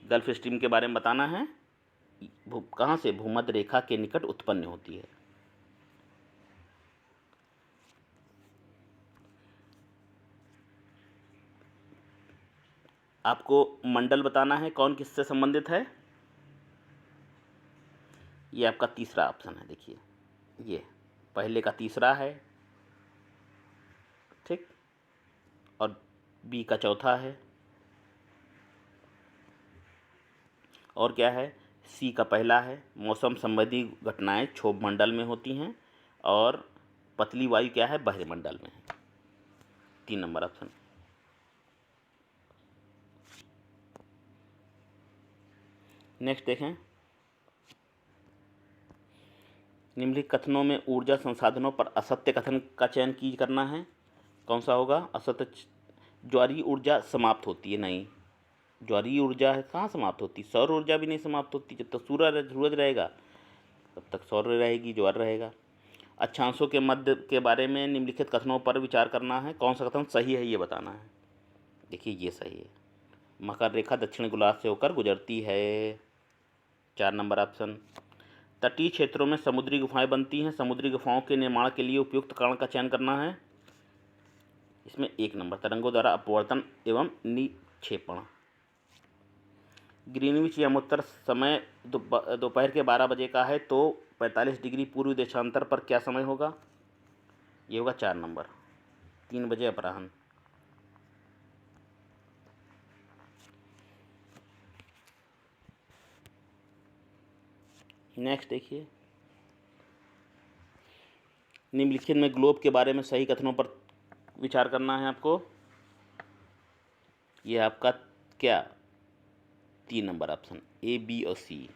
गल्फ स्ट्रीम के बारे में बताना है। कहाँ से, भूमध्य रेखा के निकट उत्पन्न होती है। आपको मंडल बताना है कौन किससे संबंधित है। ये आपका तीसरा ऑप्शन है। देखिए, ये पहले का तीसरा है। ठीक, और बी का चौथा है। और क्या है, सी का पहला है। मौसम संबंधी घटनाएं क्षोभ मंडल में होती हैं, और पतली वायु क्या है, बहिर्मंडल में है। 3 नंबर ऑप्शन। नेक्स्ट देखें, निम्नलिखित कथनों में ऊर्जा संसाधनों पर असत्य कथन का चयन करना है। कौन सा होगा? असत्य। ज्वारीय ऊर्जा समाप्त होती है, नहीं, ज्वारीय ऊर्जा है कहाँ समाप्त होती? सौर ऊर्जा भी नहीं समाप्त होती। जब तक सूरज रहेगा तब तक सौर रहेगी, ज्वार रहेगा। अक्षांशों के मध्य के बारे में निम्नलिखित कथनों पर विचार करना है। कौन सा कथन सही है ये बताना है। देखिए ये सही है, मकर रेखा दक्षिण गोलार्ध से होकर गुजरती है। 4 नंबर ऑप्शन। तटीय क्षेत्रों में समुद्री गुफाएं बनती हैं। समुद्री गुफाओं के निर्माण के लिए उपयुक्त कारण का चयन करना है। इसमें 1 नंबर, तरंगों द्वारा अपवर्तन एवं निक्षेपण। ग्रीनविच या उत्तर समय दोपहर के 12 बजे का है, तो 45 डिग्री पूर्व देशांतर पर क्या समय होगा? ये होगा 4 नंबर, 3 बजे अपराह्न। नेक्स्ट देखिए, निम्नलिखित में ग्लोब के बारे में सही कथनों पर विचार करना है आपको। ये आपका क्या 3 नंबर ऑप्शन, ए, बी और सी।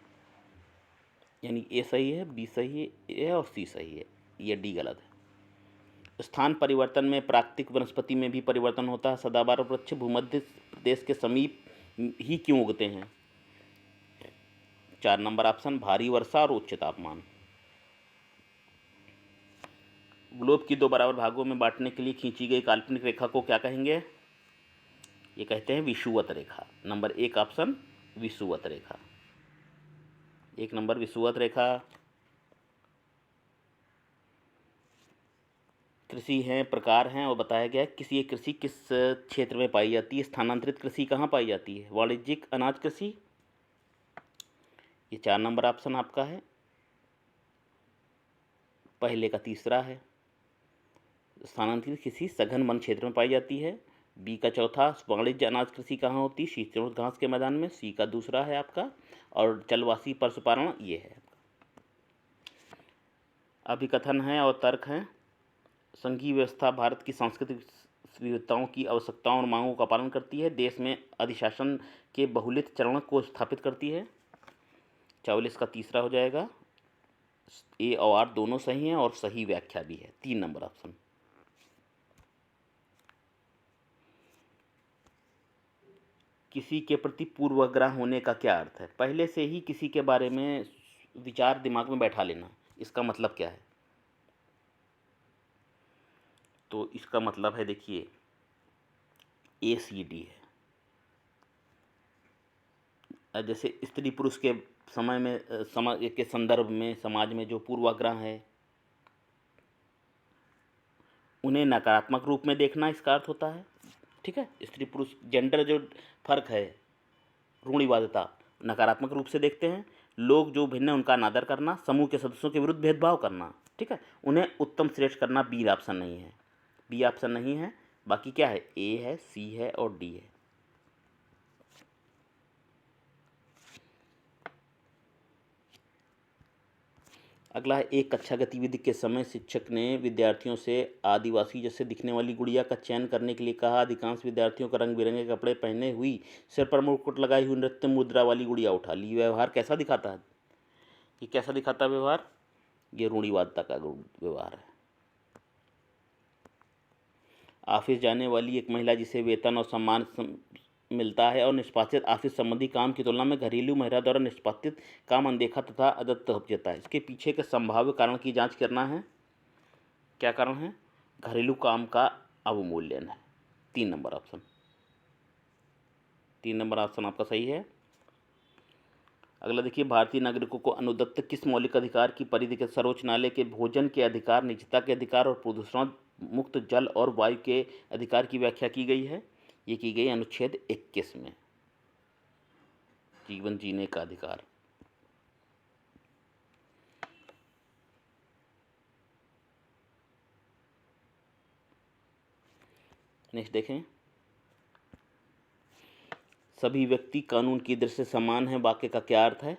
यानी ए सही है, बी सही है, ए और सी सही है, ये डी गलत है। स्थान परिवर्तन में प्राकृतिक वनस्पति में भी परिवर्तन होता है। सदाबहार वृक्ष भूमध्य प्रदेश के समीप ही क्यों उगते हैं? 4 नंबर ऑप्शन, भारी वर्षा और उच्च तापमान। ग्लोब की 2 बराबर भागों में बांटने के लिए खींची गई काल्पनिक रेखा को क्या कहेंगे? ये कहते हैं विषुवत रेखा। नंबर 1 ऑप्शन, विषुवत रेखा। 1 नंबर विषुवत रेखा। कृषि हैं, प्रकार हैं और बताया गया है किसी एक कृषि किस क्षेत्र में पाई जाती है। स्थानांतरित कृषि कहाँ पाई जाती है? वाणिज्यिक अनाज कृषि, ये 4 नंबर ऑप्शन आपका है, पहले का तीसरा है। स्थानांतरित कृषि सघन वन क्षेत्र में पाई जाती है। बी का चौथा। वाणिज्य अनाज कृषि कहाँ होती है? शीतोष्ण घास के मैदान में, सी का दूसरा है आपका। और जलवासी पशुपालन ये है आपका। अभिकथन है और तर्क है। संघीय व्यवस्था भारत की सांस्कृतिक विविधताओं की आवश्यकताओं और मांगों का पालन करती है। देश में अधिशासन के बहुलित चरण को स्थापित करती है। 44 का तीसरा हो जाएगा। ए और आर दोनों सही हैं और सही व्याख्या भी है, 3 नंबर ऑप्शन। किसी के प्रति पूर्वाग्रह होने का क्या अर्थ है? पहले से ही किसी के बारे में विचार दिमाग में बैठा लेना, इसका मतलब क्या है? तो इसका मतलब है, देखिए, ए सी डी है। जैसे स्त्री पुरुष के समय में समाज के संदर्भ में समाज में जो पूर्वाग्रह है उन्हें नकारात्मक रूप में देखना, इसका अर्थ होता है। ठीक है, स्त्री पुरुष जेंडर जो फर्क है, रूढ़िवादिता, नकारात्मक रूप से देखते हैं। लोग जो भिन्न है उनका अनादर करना, समूह के सदस्यों के विरुद्ध भेदभाव करना, ठीक है, उन्हें उत्तम श्रेष्ठ करना। बी ऑप्शन नहीं है, बी ऑप्शन नहीं है। बाकी क्या है? ए है, सी है और डी है। अगला है, एक कक्षा गतिविधि के समय शिक्षक ने विद्यार्थियों से आदिवासी जैसे दिखने वाली गुड़िया का चयन करने के लिए कहा। अधिकांश विद्यार्थियों का रंग बिरंगे कपड़े पहने हुई, सिर पर मुकुट लगाई हुई नृत्य मुद्रा वाली गुड़िया उठा ली। व्यवहार कैसा दिखाता है? ये कैसा दिखाता है व्यवहार? ये रूढ़िवादिता का व्यवहार है। ऑफिस जाने वाली एक महिला जिसे वेतन और सम्मान मिलता है और निष्पादित ऑफिस संबंधी काम की तुलना में घरेलू महिला द्वारा निष्पादित काम अनदेखा तथा अदत्त जाता है। इसके पीछे के संभाव्य कारण की जांच करना है। क्या कारण है? घरेलू काम का अवमूल्यन है, 3 नंबर ऑप्शन। 3 नंबर ऑप्शन आपका सही है। अगला देखिए, भारतीय नागरिकों को अनुदत्त किस मौलिक अधिकार की परिधि के सर्वोच्च न्यायालय के भोजन के अधिकार, निजता के अधिकार और प्रदूषण मुक्त जल और वायु के अधिकार की व्याख्या की गई है? ये की गई अनुच्छेद 21 में, जीवन जीने का अधिकार। नेक्स्ट देखें, सभी व्यक्ति कानून की दृष्टि से समान है, वाक्य का क्या अर्थ है?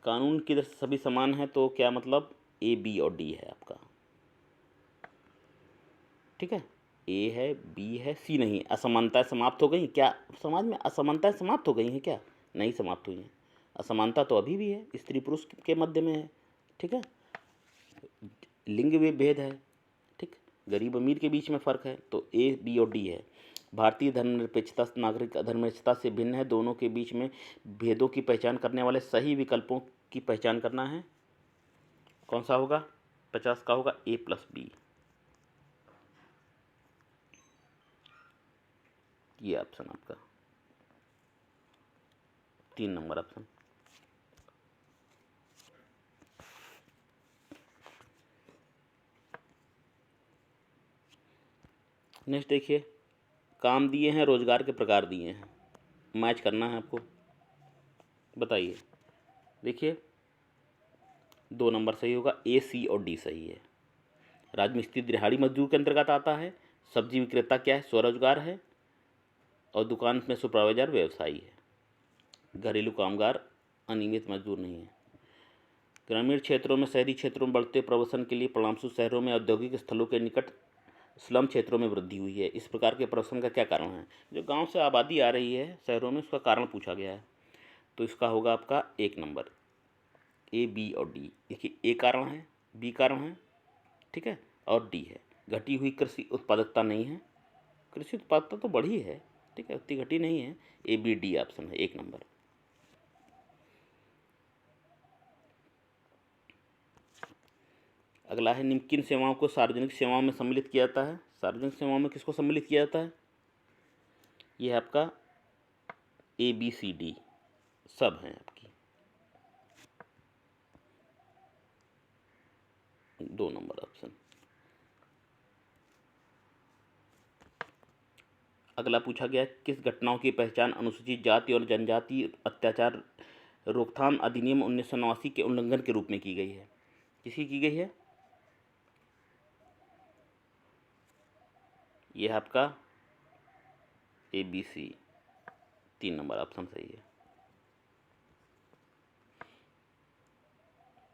कानून की दृष्टि से सभी समान है तो क्या मतलब? ए, बी और डी है आपका। ठीक है, ए है, बी है, सी नहीं। असमानताएं समाप्त हो गई क्या? समाज में असमानताएं समाप्त हो गई हैं क्या? नहीं समाप्त हुई हैं। असमानता तो अभी भी है, स्त्री पुरुष के मध्य में है, ठीक है, लिंग में भेद है, ठीक, गरीब अमीर के बीच में फ़र्क है, तो ए, बी और डी है। भारतीय धर्मनिरपेक्षता नागरिक धर्मनिरपेक्षता से भिन्न है, दोनों के बीच में भेदों की पहचान करने वाले सही विकल्पों की पहचान करना है। कौन सा होगा? 50 का होगा ए प्लस बी, ये ऑप्शन आपका 3 नंबर ऑप्शन। नेक्स्ट देखिए, काम दिए हैं, रोजगार के प्रकार दिए हैं, मैच करना है आपको, बताइए। देखिए 2 नंबर सही होगा, ए, सी और डी सही है। राजमिस्त्री दिहाड़ी मजदूर के अंतर्गत आता है। सब्जी विक्रेता क्या है? स्वरोजगार है। और दुकान में सुपरवाइजर व्यवसायी है। घरेलू कामगार अनियमित मजदूर नहीं है। ग्रामीण क्षेत्रों में शहरी क्षेत्रों में बढ़ते प्रवसन के लिए परिणामस्वरूप शहरों में औद्योगिक स्थलों के निकट स्लम क्षेत्रों में वृद्धि हुई है। इस प्रकार के प्रवसन का क्या कारण है? जो गांव से आबादी आ रही है शहरों में, उसका कारण पूछा गया है, तो इसका होगा आपका 1 नंबर, ए, बी और डी। देखिए ए कारण है, बी कारण है, ठीक है, और डी है। घटी हुई कृषि उत्पादकता नहीं है, कृषि उत्पादकता तो बढ़ी है, ठीक है, उतनी घटी नहीं है। ए, बी, डी ऑप्शन है 1 नंबर। अगला है, निम्न किन सेवाओं को सार्वजनिक सेवाओं में सम्मिलित किया जाता है? सार्वजनिक सेवाओं में किसको सम्मिलित किया जाता है? ये है आपका ए, बी, सी, डी सब हैं आपकी, 2 नंबर ऑप्शन। अगला पूछा गया, किस घटनाओं की पहचान अनुसूचित जाति और जनजाति अत्याचार रोकथाम अधिनियम 1989 के उल्लंघन के रूप में की गई है? किसकी की गई है? यह है आपका ए, बी, सी, 3 नंबर ऑप्शन सही है,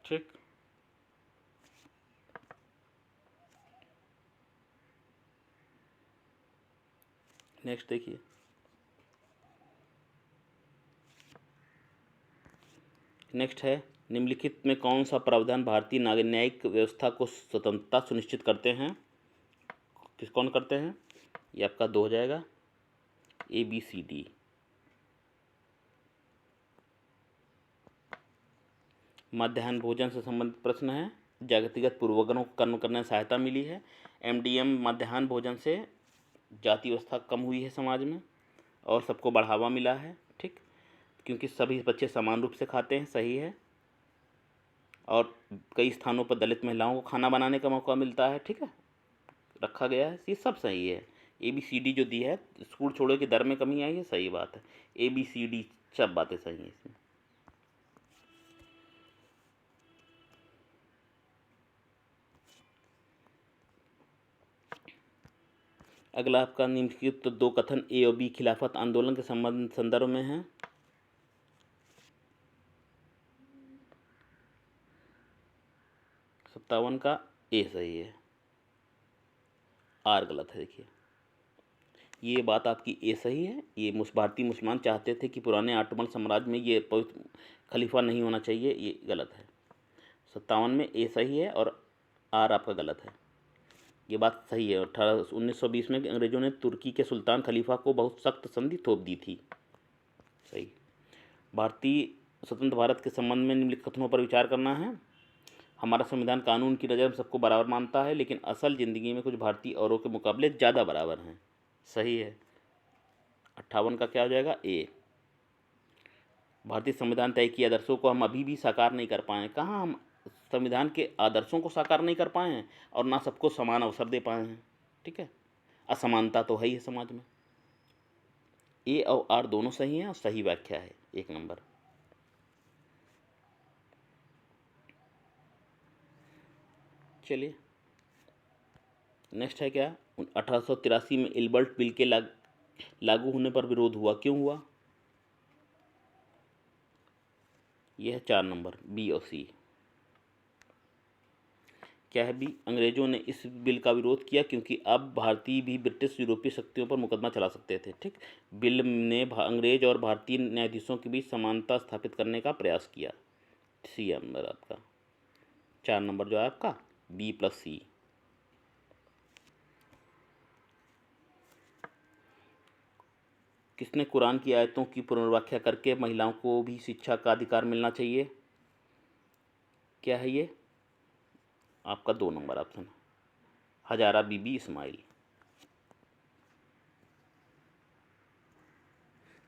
ठीक। नेक्स्ट देखिए, नेक्स्ट है, निम्नलिखित में कौन सा प्रावधान भारतीय न्यायिक व्यवस्था को स्वतंत्रता सुनिश्चित करते हैं? किस कौन करते हैं? ये आपका 2 हो जाएगा, ए, बी, सी, डी। मध्याह्न भोजन से संबंधित प्रश्न है। जातिगत पूर्वाग्रहों को कम करने में सहायता मिली है। MDM मध्याह्न भोजन से जाति व्यवस्था कम हुई है समाज में और सबको बढ़ावा मिला है, ठीक, क्योंकि सभी बच्चे समान रूप से खाते हैं, सही है। और कई स्थानों पर दलित महिलाओं को खाना बनाने का मौका मिलता है, ठीक है, रखा गया है, ये सब सही है। ए, बी, सी, डी जो दी है, स्कूल छोड़ो की दर में कमी आई है, सही बात है। ए, बी, सी, डी सब बातें सही हैं इसमें। अगला आपका निम्नलिखित तो 2 कथन ए और बी खिलाफत आंदोलन के संदर्भ में है। सत्तावन का ए सही है, आर गलत है। देखिए ये बात आपकी ए सही है। ये भारतीय मुसलमान चाहते थे कि पुराने ऑटोमन साम्राज्य में ये पवित्र खलीफा नहीं होना चाहिए, ये गलत है। 57 में ए सही है और आर आपका गलत है। ये बात सही है। 1920 में अंग्रेजों ने तुर्की के सुल्तान खलीफा को बहुत सख्त संधि थोप दी थी, सही। भारतीय स्वतंत्र भारत के संबंध में निम्नलिखित कथनों पर विचार करना है। हमारा संविधान कानून की नज़र में सबको बराबर मानता है, लेकिन असल ज़िंदगी में कुछ भारतीय औरों के मुकाबले ज़्यादा बराबर हैं, सही है। 58 का क्या हो जाएगा? ए। भारतीय संविधान तय किए आदर्शों को हम अभी भी साकार नहीं कर पाए। कहाँ हम संविधान के आदर्शों को साकार नहीं कर पाए हैं और ना सबको समान अवसर दे पाए हैं, ठीक है। असमानता तो है ही है समाज में। ए और आर दोनों सही हैं और सही व्याख्या है, 1 नंबर। चलिए नेक्स्ट है क्या? 1883 में इल्बर्ट बिल के लागू होने पर विरोध हुआ, क्यों हुआ? यह है 4 नंबर, बी और सी। क्या है बी, अंग्रेजों ने इस बिल का विरोध किया क्योंकि अब भारतीय भी ब्रिटिश यूरोपीय शक्तियों पर मुकदमा चला सकते थे। ठीक, बिल ने अंग्रेज और भारतीय न्यायाधीशों के बीच समानता स्थापित करने का प्रयास किया। सी नंबर आपका, 4 नंबर जो है आपका बी प्लस सी। किसने कुरान की आयतों की पुनर्व्याख्या करके महिलाओं को भी शिक्षा का अधिकार मिलना चाहिए? क्या है ये आपका 2 नंबर ऑप्शन, हजारा बीबी इस्माइल।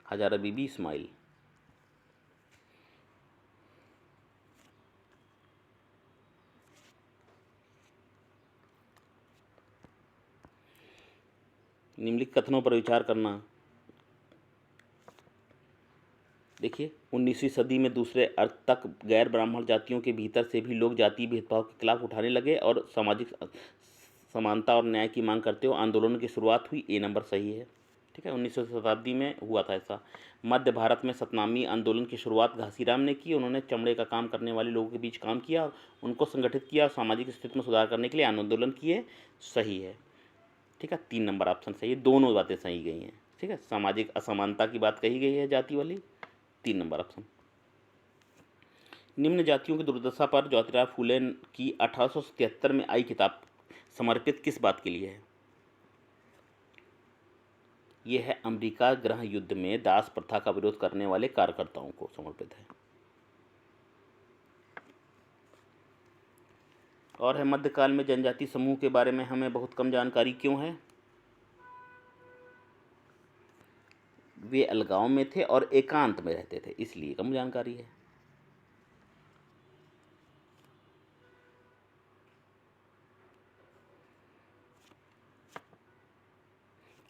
हजारा बीबी इस्माइल। निम्नलिखित कथनों पर विचार करना। देखिए, 19वीं सदी में दूसरे अर्थ तक गैर ब्राह्मण जातियों के भीतर से भी लोग जातीय भेदभाव के खिलाफ उठाने लगे और सामाजिक समानता और न्याय की मांग करते हुए आंदोलन की शुरुआत हुई। ए नंबर सही है। ठीक है, 19वीं शताब्दी में हुआ था ऐसा। मध्य भारत में सतनामी आंदोलन की शुरुआत घासीराम ने की। उन्होंने चमड़े का काम करने वाले लोगों के बीच काम किया और उनको संगठित किया और सामाजिक स्थिति में सुधार करने के लिए आंदोलन किए। सही है। ठीक है, 3 नंबर ऑप्शन सही है, दोनों बातें सही गई हैं। ठीक है, सामाजिक असमानता की बात कही गई है जाति वाली, 3 नंबर ऑप्शन। निम्न जातियों की दुर्दशा पर ज्योतिराव फूले की 1877 में आई किताब समर्पित किस बात के लिए है? यह है अमेरिका गृह युद्ध में दास प्रथा का विरोध करने वाले कार्यकर्ताओं को समर्पित है। और है मध्यकाल में जनजाति समूह के बारे में हमें बहुत कम जानकारी क्यों है? वे अलगाव में थे और एकांत में रहते थे, इसलिए कम जानकारी है।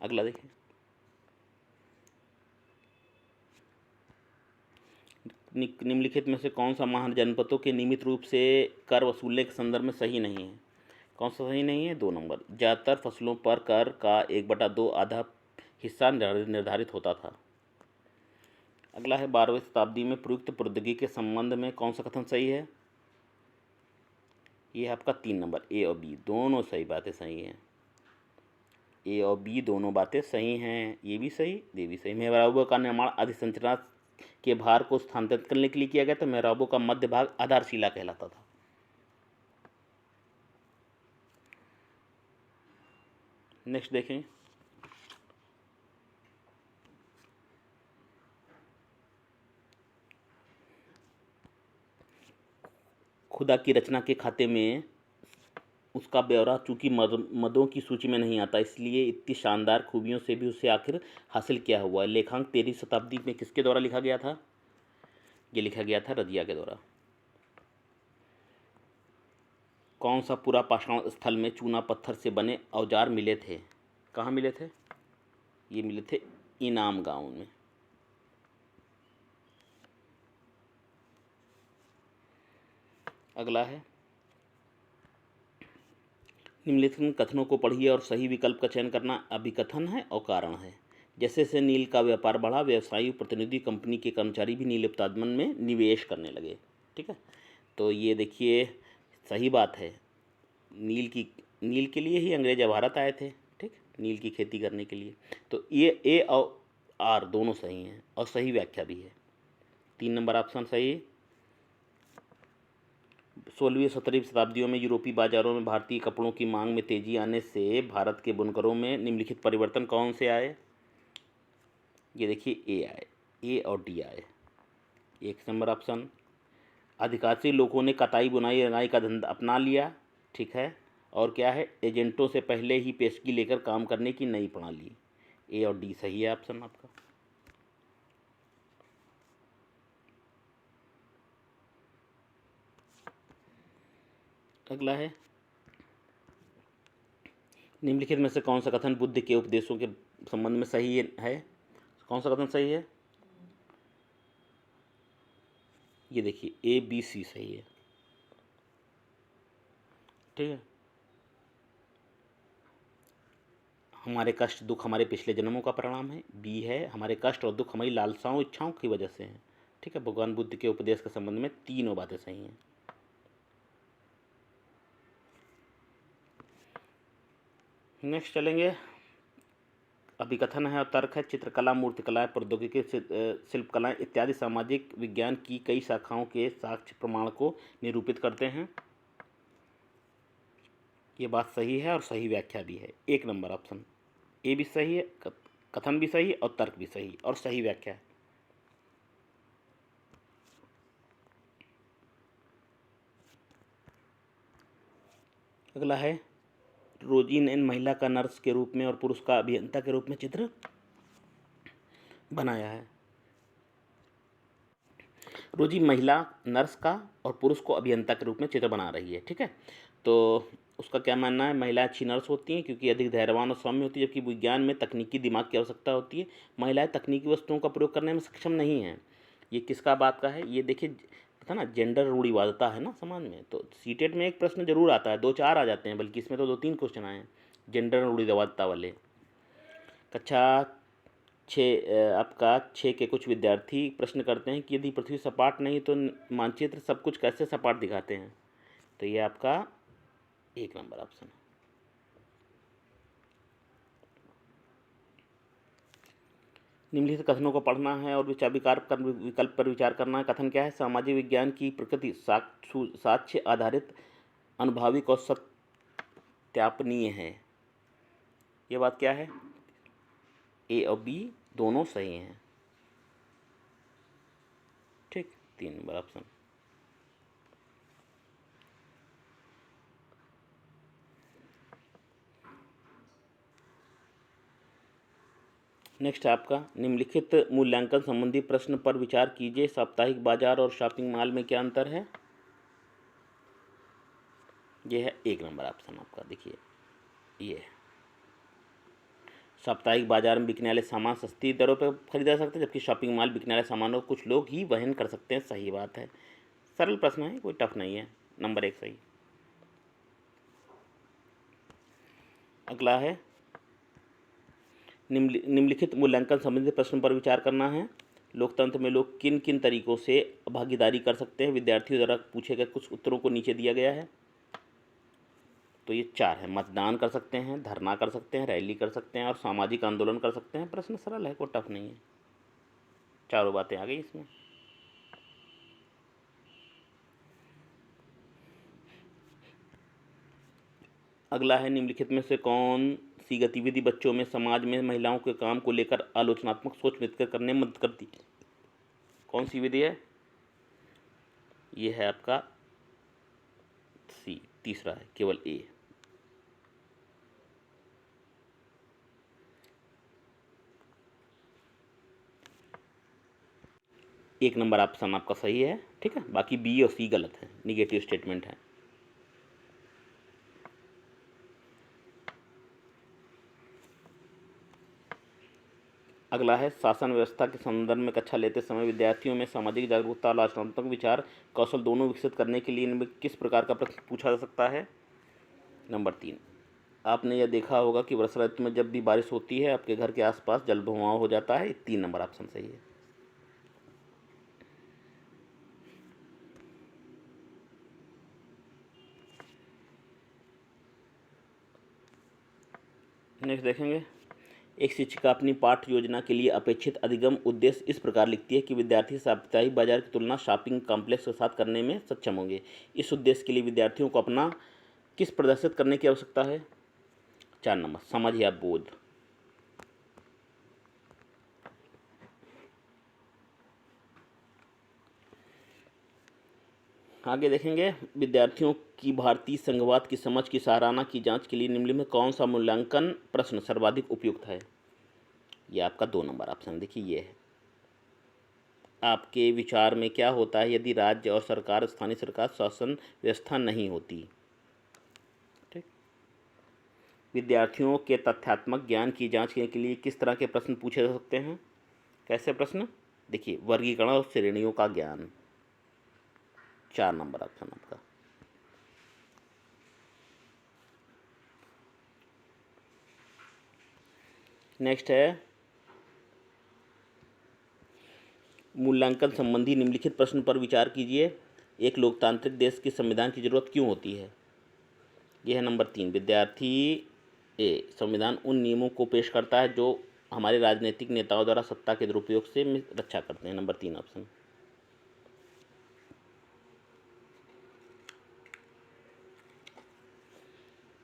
अगला देखिए, निम्नलिखित में से कौन सा महाजनपदों के नियमित रूप से कर वसूलने के संदर्भ में सही नहीं है? कौन सा सही नहीं है? 2 नंबर, ज़्यादातर फसलों पर कर का 1/2 आधा हिस्सा निर्धारित होता था। अगला है 12वीं शताब्दी में प्रयुक्त प्रौद्योगिकी के संबंध में कौन सा कथन सही है? ये है आपका 3 नंबर, ए और बी दोनों सही बातें सही हैं। ए और बी दोनों बातें सही हैं, ये भी सही, ये भी सही। मेहराबों का निर्माण अधिसंरचना के भार को स्थानांतरित करने के लिए किया गया था। मेहराबों का मध्य भाग आधारशिला कहलाता था। नेक्स्ट देखें, खुदा की रचना के खाते में उसका ब्यौरा चूंकि मदों की सूची में नहीं आता, इसलिए इतनी शानदार खूबियों से भी उसे आखिर हासिल किया हुआ है। लेखांक 13वीं शताब्दी में किसके द्वारा लिखा गया था? ये लिखा गया था रजिया के द्वारा। कौन सा पूरा पाषाण स्थल में चूना पत्थर से बने औजार मिले थे? कहाँ मिले थे? ये मिले थे इनाम गांव में। अगला है, निम्नलिखित कथनों को पढ़िए और सही विकल्प का चयन करना। अभिकथन है और कारण है। जैसे जैसे नील का व्यापार बढ़ा, व्यवसायी प्रतिनिधि कंपनी के कर्मचारी भी नील उत्पादन में निवेश करने लगे। ठीक है, तो ये देखिए सही बात है। नील के लिए ही अंग्रेज भारत आए थे। ठीक, नील की खेती करने के लिए। तो ये ए और आर दोनों सही हैं और सही व्याख्या भी है। 3 नंबर ऑप्शन सही। 16वीं 17वीं शताब्दियों में यूरोपीय बाजारों में भारतीय कपड़ों की मांग में तेजी आने से भारत के बुनकरों में निम्नलिखित परिवर्तन कौन से आए? ये देखिए ए आए, ए और डी आए। 1 नंबर ऑप्शन, अधिकांश लोगों ने कताई बुनाई रंगाई का धंधा अपना लिया। ठीक है, और क्या है, एजेंटों से पहले ही पेशगी लेकर काम करने की नई प्रणाली। ए और डी सही है ऑप्शन आपका। अगला है, निम्नलिखित में से कौन सा कथन बुद्ध के उपदेशों के संबंध में सही है? कौन सा कथन सही है? ये देखिए ए बी सी सही है। ठीक है, हमारे कष्ट दुख हमारे पिछले जन्मों का परिणाम है। बी है, हमारे कष्ट और दुख हमारी लालसाओं इच्छाओं की वजह से हैं। ठीक है, भगवान बुद्ध के उपदेश के संबंध में तीनों बातें सही हैं। नेक्स्ट चलेंगे, अभिकथन है और तर्क है। चित्रकला, मूर्तिकला, प्रौद्योगिकी, शिल्पकला इत्यादि सामाजिक विज्ञान की कई शाखाओं के साक्ष्य प्रमाण को निरूपित करते हैं। ये बात सही है और सही व्याख्या भी है। 1 नंबर ऑप्शन ए भी सही है, कथन भी सही और तर्क भी सही और सही व्याख्या है। अगला है, रोजी ने महिला का नर्स के रूप में और पुरुष का अभियंता के रूप में चित्र बनाया है। रोजी महिला नर्स का और पुरुष को अभियंता के रूप में चित्र बना रही है, ठीक है। तो उसका क्या मानना है, महिलाएं अच्छी नर्स होती हैं क्योंकि अधिक धैर्यवान और सौम्य होती है, जबकि विज्ञान में तकनीकी दिमाग की आवश्यकता होती है। महिलाएं तकनीकी वस्तुओं का प्रयोग करने में सक्षम नहीं हैं। ये किसका बात का है, ये देखिए था ना, जेंडर रूढ़िवादिता है ना समाज में। तो सीटेट में एक प्रश्न जरूर आता है, 2-4 आ जाते हैं, बल्कि इसमें तो 2-3 क्वेश्चन आए हैं जेंडर रूढ़िवादिता वाले। कक्षा 6 आपका 6 के कुछ विद्यार्थी प्रश्न करते हैं कि यदि पृथ्वी सपाट नहीं तो मानचित्र सब कुछ कैसे सपाट दिखाते हैं। तो ये आपका 1 नंबर ऑप्शन है। निम्नलिखित कथनों को पढ़ना है और विकल्प पर विचार करना है। कथन क्या है, सामाजिक विज्ञान की प्रकृति साक्ष्य आधारित, अनुभाविक और सत्यापनीय है। ये बात क्या है, ए और बी दोनों सही हैं, ठीक। 3 नंबर ऑप्शन। नेक्स्ट है आपका, निम्नलिखित मूल्यांकन संबंधी प्रश्न पर विचार कीजिए। साप्ताहिक बाजार और शॉपिंग मॉल में क्या अंतर है। ये है 1 नंबर ऑप्शन आपका। देखिए, ये साप्ताहिक बाजार में बिकने वाले सामान सस्ती दरों पर खरीदा जा सकते हैं, जबकि शॉपिंग मॉल बिकने वाले सामानों को कुछ लोग ही वहन कर सकते हैं। सही बात है, सरल प्रश्न है, कोई टफ नहीं है। नंबर 1 सही। अगला है, निम्नलिखित मूल्यांकन संबंधित प्रश्न पर विचार करना है। लोकतंत्र में लोग किन किन तरीकों से भागीदारी कर सकते हैं। विद्यार्थियों द्वारा पूछे गए कुछ उत्तरों को नीचे दिया गया है। तो ये 4 है, मतदान कर सकते हैं, धरना कर सकते हैं, रैली कर सकते हैं और सामाजिक आंदोलन कर सकते हैं। प्रश्न सरल है, कोई टफ नहीं है, चारों बातें आ गई इसमें। अगला है, निम्नलिखित में से कौन सी गतिविधि बच्चों में समाज में महिलाओं के काम को लेकर आलोचनात्मक सोच विकसित करने में मदद करती है। कौन सी विधि है, ये है आपका सी, तीसरा है, केवल ए। एक नंबर ऑप्शन आपका सही है, ठीक है। बाकी बी और सी गलत है, निगेटिव स्टेटमेंट है। अगला है, शासन व्यवस्था के संदर्भ में कक्षा लेते समय विद्यार्थियों में सामाजिक जागरूकता और आचरणात्मक विचार कौशल दोनों विकसित करने के लिए इनमें किस प्रकार का प्रश्न पूछा जा सकता है। नंबर 3, आपने यह देखा होगा कि वर्षा ऋतु में जब भी बारिश होती है आपके घर के आसपास जल बहाव हो जाता है। 3 नंबर ऑप्शन सही है। नेक्स्ट देखेंगे, एक शिक्षिका अपनी पाठ्य योजना के लिए अपेक्षित अधिगम उद्देश्य इस प्रकार लिखती है कि विद्यार्थी साप्ताहिक बाजार की तुलना शॉपिंग कॉम्प्लेक्स के साथ करने में सक्षम होंगे। इस उद्देश्य के लिए विद्यार्थियों को अपना किस प्रदर्शित करने की आवश्यकता है। 4 नंबर, समझ या बोध। आगे देखेंगे, विद्यार्थियों की भारतीय संघवाद की समझ की सराहना की जांच के लिए निम्नलिखित में कौन सा मूल्यांकन प्रश्न सर्वाधिक उपयुक्त है। यह आपका 2 नंबर ऑप्शन। देखिए, ये है, आपके विचार में क्या होता है यदि राज्य और सरकार, स्थानीय सरकार शासन व्यवस्था नहीं होती। ठीक। विद्यार्थियों के तथ्यात्मक ज्ञान की जांच करने के लिए किस तरह के प्रश्न पूछे जा सकते हैं। कैसे प्रश्न, देखिए, वर्गीकरण और श्रेणियों का ज्ञान। 4 नंबर ऑप्शन आपका। नेक्स्ट है, मूल्यांकन संबंधी निम्नलिखित प्रश्न पर विचार कीजिए। एक लोकतांत्रिक देश की संविधान की जरूरत क्यों होती है। यह है नंबर 3, विद्यार्थी ए, संविधान उन नियमों को पेश करता है जो हमारे राजनीतिक नेताओं द्वारा सत्ता के दुरुपयोग से रक्षा करते हैं। Number 3 option.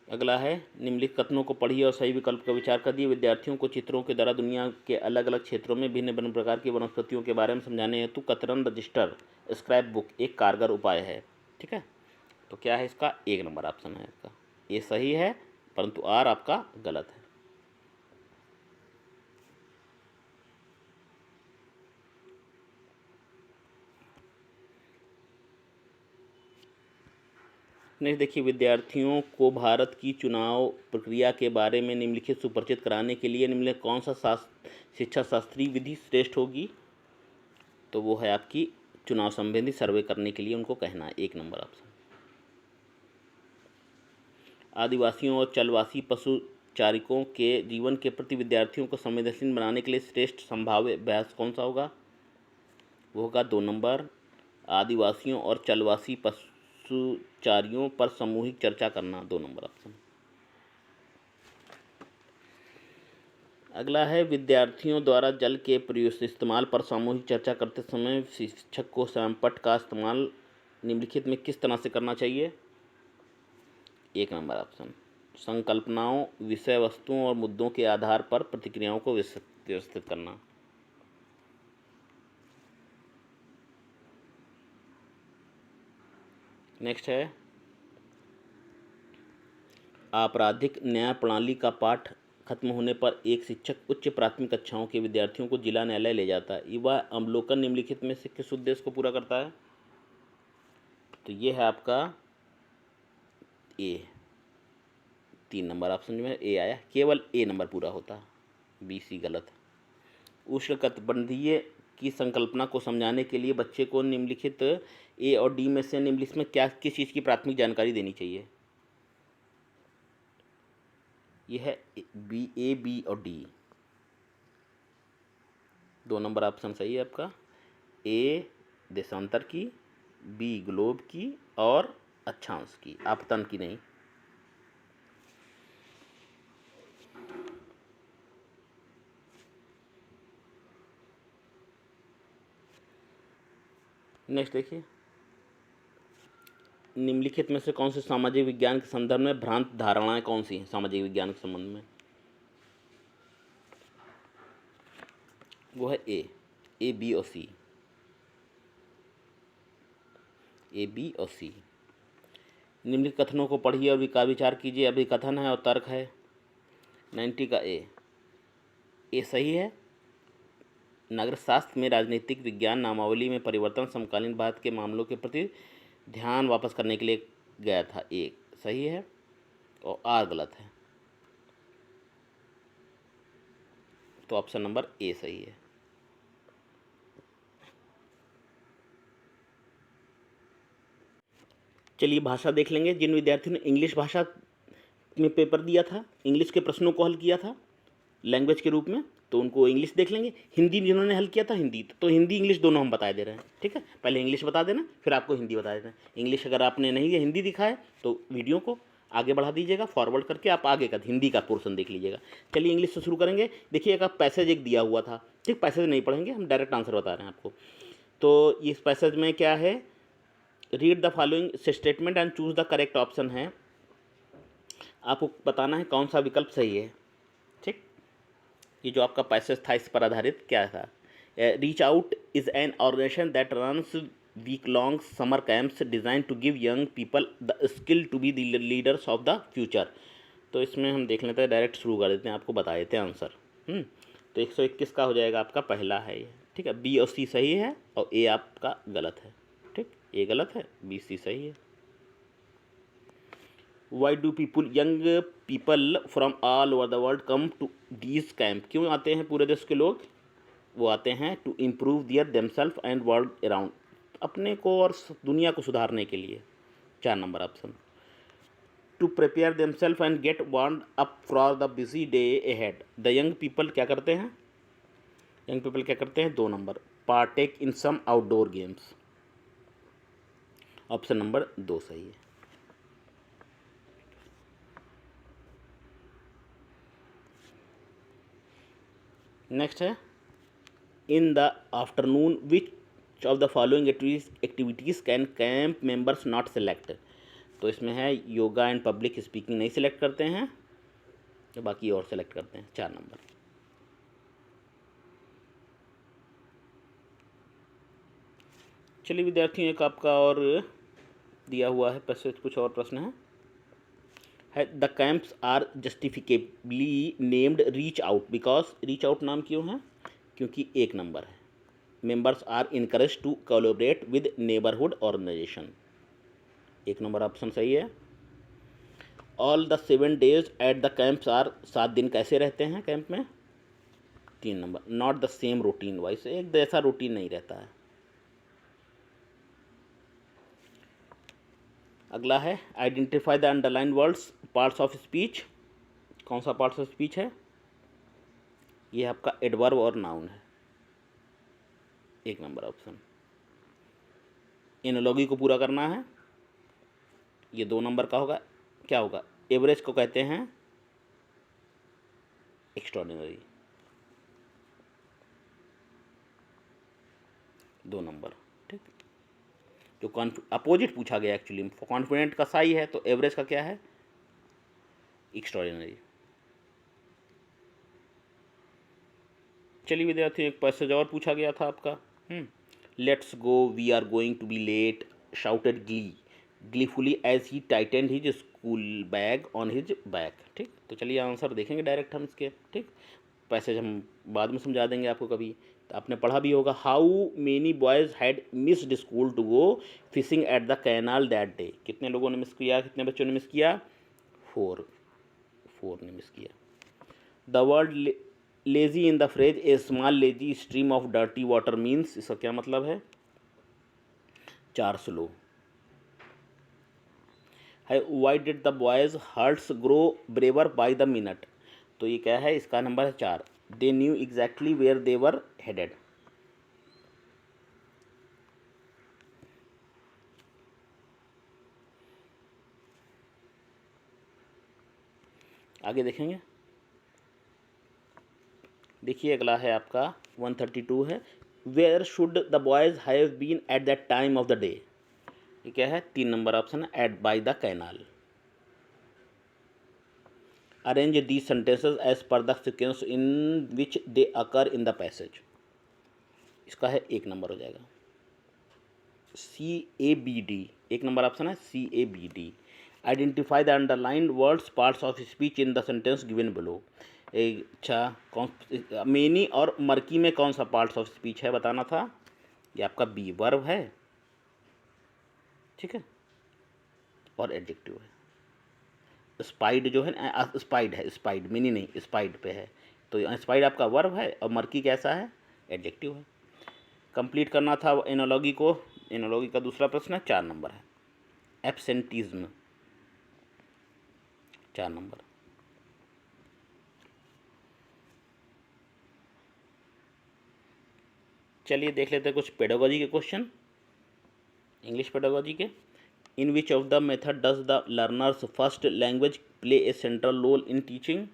अगला है, निम्नलिखित कथनों को पढ़िए और सही विकल्प का विचार करिए। विद्यार्थियों को चित्रों के द्वारा दुनिया के अलग अलग क्षेत्रों में भिन्न भिन्न प्रकार की वनस्पतियों के बारे में समझाने हेतु कतरन रजिस्टर स्क्रैप बुक एक कारगर उपाय है। ठीक है, तो क्या है इसका? 1 नंबर ऑप्शन है इसका। ये सही है, परंतु आर आपका गलत है। नेक्स्ट देखिए, विद्यार्थियों को भारत की चुनाव प्रक्रिया के बारे में निम्नलिखित सुपरिचित कराने के लिए निम्नलिखित कौन सा शिक्षा शास्त्रीय विधि श्रेष्ठ होगी? तो वो है आपकी चुनाव संबंधी सर्वे करने के लिए उनको कहना है। 1 नंबर ऑप्शन। आदिवासियों और चलवासी पशुचारिकों के जीवन के प्रति विद्यार्थियों को संवेदनशील बनाने के लिए श्रेष्ठ संभाव्य अभ्यास कौन सा होगा? वो होगा 2 नंबर, आदिवासियों और चलवासी पशुचारियों पर सामूहिक चर्चा करना। 2 नंबर ऑप्शन। अगला है, विद्यार्थियों द्वारा जल के प्रयोग इस्तेमाल पर सामूहिक चर्चा करते समय शिक्षक को स्वयंपट का इस्तेमाल निम्नलिखित में किस तरह से करना चाहिए? 1 नंबर ऑप्शन। संकल्पनाओं, विषय वस्तुओं और मुद्दों के आधार पर प्रतिक्रियाओं को व्यवस्थित करना। नेक्स्ट है, आपराधिक न्याय प्रणाली का पाठ खत्म होने पर एक शिक्षक उच्च प्राथमिक कक्षाओं के विद्यार्थियों को जिला न्यायालय ले जाता है। वह अवलोकन निम्नलिखित में से किस उद्देश्य को पूरा करता है? तो ये है आपका ए, 3 नंबर ऑप्शन में ए आया, केवल ए नंबर पूरा होता है। बी सी गलत है। उष्णकटिबंधीय की संकल्पना को समझाने के लिए बच्चे को निम्नलिखित ए और डी में से निम्नलिखित में किस चीज़ की प्राथमिक जानकारी देनी चाहिए? यह है बी, ए, बी और डी। 2 नंबर ऑप्शन सही है आपका। ए देशांतर की, बी ग्लोब की और अक्षांश की, आपतन की नहीं। नेक्स्ट देखिए, निम्नलिखित में से कौन से सामाजिक विज्ञान के संदर्भ में भ्रांत धारणाएं कौन सी हैं सामाजिक विज्ञान के संबंध में? वो है ए, बी और सी। ए, बी और सी। निम्नलिखित कथनों को पढ़िए और विचार कीजिए। अभिकथन है और तर्क है। 90 का ए सही है। नागरिकशास्त्र में राजनीतिक विज्ञान नामावली में परिवर्तन समकालीन भारत के मामलों के प्रति ध्यान वापस करने के लिए गया था। ए सही है और आर गलत है। तो ऑप्शन नंबर ए सही है। चलिए भाषा देख लेंगे। जिन विद्यार्थियों ने इंग्लिश भाषा में पेपर दिया था, इंग्लिश के प्रश्नों को हल किया था लैंग्वेज के रूप में, तो उनको इंग्लिश देख लेंगे। हिंदी जिन्होंने हल किया था हिंदी, तो हिंदी इंग्लिश दोनों हम बता दे रहे हैं। ठीक है, पहले इंग्लिश बता देना, फिर आपको हिंदी बता देना। इंग्लिश अगर आपने नहीं है हिंदी दिखा है तो वीडियो को आगे बढ़ा दीजिएगा, फॉरवर्ड करके आप आगे का हिंदी का पोर्शन देख लीजिएगा। चलिए इंग्लिश से शुरू करेंगे। देखिए एक पैसेज एक दिया हुआ था। ठीक, पैसेज नहीं पढ़ेंगे, हम डायरेक्ट आंसर बता रहे हैं आपको। तो इस पैसेज में क्या है? Read the following statement and choose the correct option है। आपको बताना है कौन सा विकल्प सही है। ठीक, ये जो आपका पैसेज था इस पर आधारित क्या था? Reach Out is an organization that runs week long summer camps design to give young people the skill to be the leaders of the future. तो इसमें हम देख लेते हैं, डायरेक्ट शुरू कर देते हैं, आपको बता देते हैं आंसर। तो 121 का हो जाएगा आपका पहला है ये। ठीक है, बी और सी सही है और ए आपका गलत है। ठीक, ए गलत है, बी सी सही है। Why do young people from all over the world come to these camp? क्यों आते हैं पूरे देश के लोग? वो आते हैं to improve their themselves and world around, अपने को और दुनिया को सुधारने के लिए। 4 number option. To prepare themselves and get warmed up for the busy day ahead. The young people क्या करते हैं? यंग पीपल क्या करते हैं? 2 number, partake in some outdoor games. Option number 2 सही है। नेक्स्ट है in the afternoon which of the following activities can camp members not select. तो इसमें है योगा एंड पब्लिक स्पीकिंग नहीं सिलेक्ट करते हैं, तो बाकी और सेलेक्ट करते हैं। 4 नंबर। चलिए विद्यार्थियों, एक आपका और दिया हुआ है पैसेज, कुछ और प्रश्न है the camps are justifiably named reach out because. Reach out नाम क्यों है? क्योंकि 1 नंबर है members are encourage to collaborate with neighbourhood organisation. 1 number option सही है। All the 7 days at the camps are, 7 दिन कैसे रहते हैं कैंप में? 3 number. Not the same routine wise, एक जैसा रूटीन नहीं रहता है। अगला है identify the underline words parts of speech. कौन सा पार्ट्स ऑफ स्पीच है? ये आपका एडवर्ब और नाउन है। 1 नंबर ऑप्शन। एनालॉगी को पूरा करना है, ये 2 नंबर का होगा। क्या होगा? एवरेज को कहते हैं एक्स्ट्रॉर्डिनरी। 2 नंबर। ठीक, जो अपोजिट पूछा गया एक्चुअली, कॉन्फिडेंट का साई है तो एवरेज का क्या है? एक्स्ट्रॉर्डिनरी। चलिए विद्यार्थी, एक पैसेज और पूछा गया था आपका। Let's go we are going to be late shouted gleefully as he tightened his school bag on his back. ठीक, तो चलिए आंसर देखेंगे डायरेक्ट हम इसके। ठीक, पैसेज हम बाद में समझा देंगे आपको कभी, तो आपने पढ़ा भी होगा। How many boys had missed school to go fishing at the canal that day. कितने लोगों ने मिस किया, कितने बच्चों ने मिस किया? 4 ने मिस किया। The word lazy in the phrase a small lazy stream of dirty water means, इसका क्या मतलब है? 4 स्लो है। Why did the boys hearts grow braver by the minute. तो ये क्या है? इसका नंबर है 4। They knew exactly where they were headed. आगे देखेंगे। देखिए अगला है आपका 132 है। Where should the boys have been at that time of the day. ये क्या है? 3 नंबर ऑप्शन है, at by the canal. Arrange the sentences as per the sequence in which they occur in the passage. इसका है 1 number हो जाएगा। CABD, 1 number option है CABD। Identify the underlined words parts of speech in the sentence given below. अच्छा, कौन many और murky में कौन सा पार्ट्स ऑफ स्पीच है बताना था? ये आपका बी वर्ब है, ठीक है, और एडजेक्टिव है। स्पाइड जो है ना, स्पाइड है, स्पाइड मिनी नहीं, स्पाइड पे है। तो स्पाइड आपका वर्ब है और मर्की कैसा है? एडजेक्टिव है। कंप्लीट करना था एनोलॉगी को। एनोलॉगी का दूसरा प्रश्न है, 4 नंबर है। Absenteeism, 4 number. चलिए देख लेते हैं कुछ पेडागोजी के क्वेश्चन, इंग्लिश पेडागोजी के। In which of the method does the learners first language play a central role in teaching.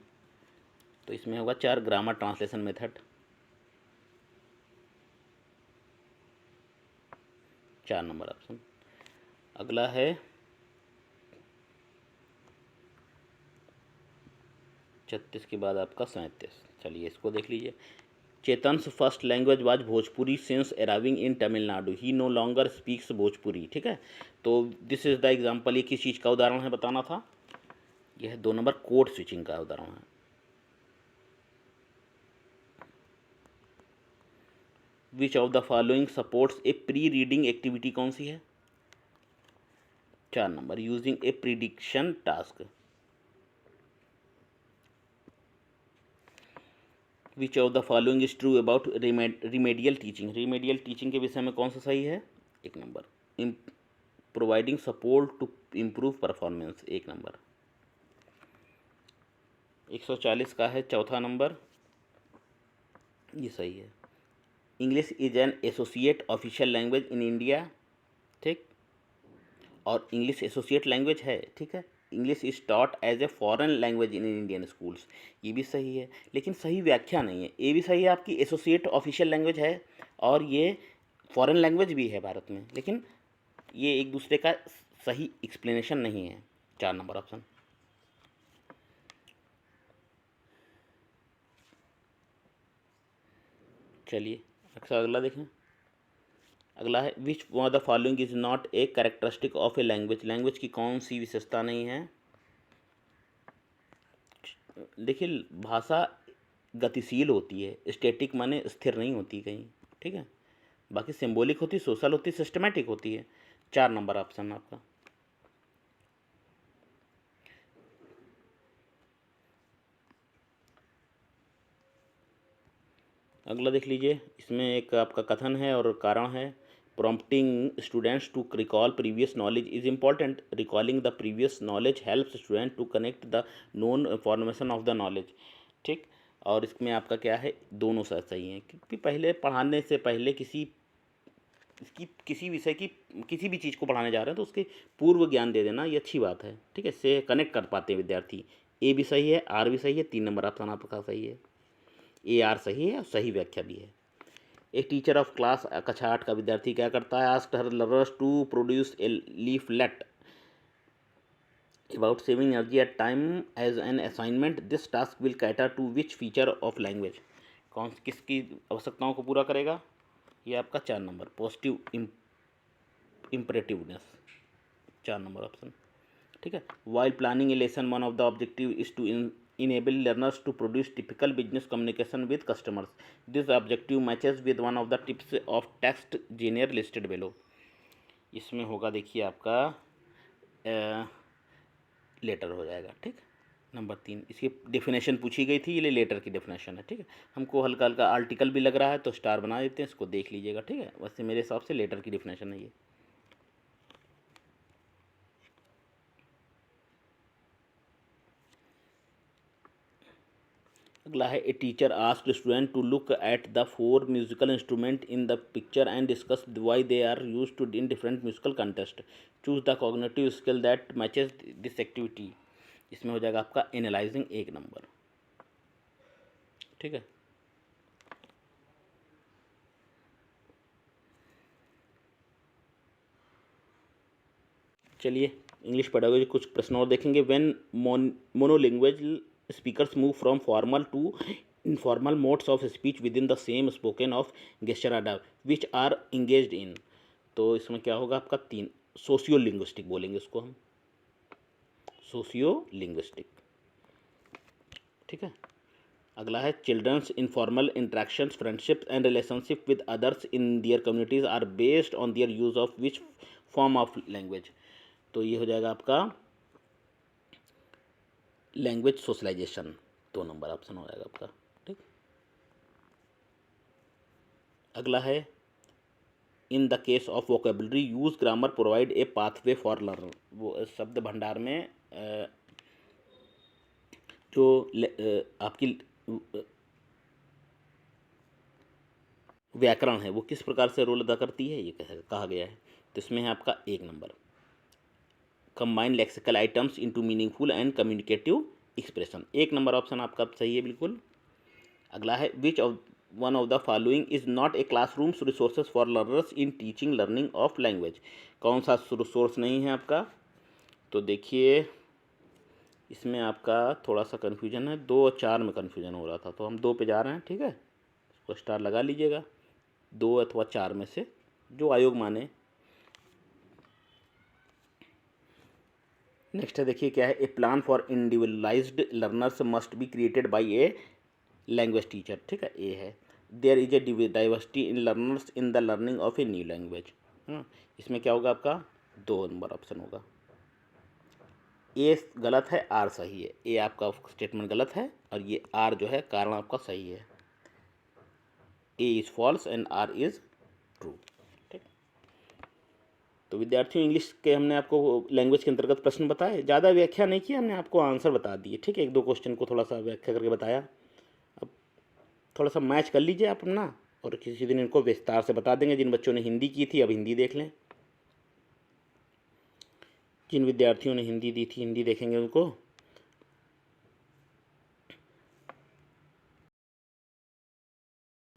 तो इसमें होगा 4 grammar translation method, 4 number option. अगला है 36 के बाद आपका 37। चलिए इसको देख लीजिए। Chetan's first language was Bhojpuri since arriving in Tamil Nadu, he no longer speaks Bhojpuri. ठीक है, तो दिस इज द एग्जाम्पल। ये किस चीज़ का उदाहरण है बताना था? यह 2 नंबर कोड स्विचिंग का उदाहरण है। Which of the following supports a pre reading activity, कौन सी है? 4 number, using a prediction task. Which of the following is true about remedial teaching. Remedial teaching के विषय में कौन सा सही है? 1 number. Providing support to improve performance, 1 number. 140 का है 4था नंबर, ये सही है। English is an associate official language in India. ठीक, और इंग्लिश एसोसिएट लैंग्वेज है, ठीक है, English is taught as a foreign language in Indian schools, ये भी सही है, लेकिन सही व्याख्या नहीं है। ये भी सही है आपकी एसोसिएट ऑफिशियल लैंग्वेज है और ये फॉरेन लैंग्वेज भी है भारत में, लेकिन ये एक दूसरे का सही एक्सप्लेनेशन नहीं है। 4 नंबर ऑप्शन। चलिए अगला देखें। अगला है which one of the following is not a characteristic of a language, language की कौन सी विशेषता नहीं है। देखिए भाषा गतिशील होती है, स्टैटिक माने स्थिर नहीं होती कहीं, ठीक है। बाकी सिंबॉलिक होती, सोशल होती, सिस्टमैटिक होती है। 4 नंबर ऑप्शन आपका। अगला देख लीजिए, इसमें एक आपका कथन है और कारण है। Prompting students to recall previous knowledge is important, recalling the previous knowledge helps student to connect the known formation of the knowledge, ठीक। और इसमें आपका क्या है, दोनों सही हैं, क्योंकि पहले पढ़ाने से पहले किसी विषय की किसी भी चीज़ को पढ़ाने जा रहे हैं तो उसके पूर्व ज्ञान दे देना ये अच्छी बात है, ठीक है। इससे कनेक्ट कर पाते हैं विद्यार्थी। ए भी सही है, आर भी सही है, 3 नंबर ऑप्शन आपका सही है। ए आर सही है और सही व्याख्या भी है। एक टीचर ऑफ क्लास कक्षा 8 का विद्यार्थी क्या करता है, asked her learners to produce a leaflet about saving energy at time as an assignment, this task will cater to which feature of language, किसकी आवश्यकताओं को पूरा करेगा। ये आपका 4 number positive imperativeness, 4 number option, ठीक है। While planning a lesson one of the objective is to enable learners to produce typical business communication with customers. This objective matches with one of the tips of text genre listed below. इसमें होगा देखिए आपका letter हो जाएगा, ठीक। Number 3 इसकी definition पूछी गई थी, ये लेटर की डेफिनेशन है, ठीक है। हमको हल्का हल्का आर्टिकल भी लग रहा है तो स्टार बना देते हैं, इसको देख लीजिएगा, ठीक है। वैसे मेरे हिसाब से लेटर की डेफिनेशन है ये। अगला है a teacher asked student to look at the 4 musical instrument in the picture and discuss why they are used to in different musical contest, choose the cognitive skill that matches this activity. इसमें हो जाएगा आपका analysing 1 number, ठीक है। चलिए English pedagogy कुछ प्रश्न और देखेंगे। When monolanguage speakers move from formal to informal modes of speech with in the same spoken of gesture which are engaged in, तो इसमें क्या होगा आपका 3 सोशियो लिंग्विस्टिक बोलेंगे इसको हम, सोशियो लिंग्विस्टिक, ठीक है। अगला है children's informal interactions friendship and relationship with others in their communities are based on their use of which form of language, तो ये हो जाएगा आपका लैंग्वेज सोशलाइजेशन, 2 नंबर ऑप्शन हो जाएगा आपका, ठीक। अगला है in the case of vocabulary use grammar provide a pathway for learner, वो शब्द भंडार में जो आपकी व्याकरण है वो किस प्रकार से रोल अदा करती है ये कहा गया है, तो इसमें है आपका 1 number combine lexical items into meaningful and communicative expression, 1 number option आपका सही है बिल्कुल। अगला है which of one of the following is not a classrooms resources for learners in teaching learning of language, कौन सा रिसोर्स नहीं है आपका, तो देखिए इसमें आपका थोड़ा सा कन्फ्यूजन है, 2 और 4 में कन्फ्यूजन हो रहा था, तो हम 2 पे जा रहे हैं, ठीक है। इसको स्टार लगा लीजिएगा, 2 अथवा 4 में से जो आयोग माने। नेक्स्ट है देखिए क्या है, a plan for individualised learners must be created by a language teacher, ठीक है, ए है। There is a diversity in learners in the learning of a new language, इसमें क्या होगा आपका 2 नंबर ऑप्शन होगा। ए गलत है, आर सही है, ए आपका स्टेटमेंट गलत है और ये आर जो है कारण आपका सही है, A is false and R is true, ठीक। तो विद्यार्थियों इंग्लिश के हमने आपको लैंग्वेज के अंतर्गत प्रश्न बताए, ज़्यादा व्याख्या नहीं किया, हमने आपको आंसर बता दिए, ठीक है। 1-2 क्वेश्चन को थोड़ा सा व्याख्या करके बताया, अब थोड़ा सा मैच कर लीजिए आप अपना, और किसी दिन इनको विस्तार से बता देंगे। जिन बच्चों ने हिंदी की थी अब हिंदी देख लें। जिन विद्यार्थियों ने हिंदी दी थी हिंदी देखेंगे उनको।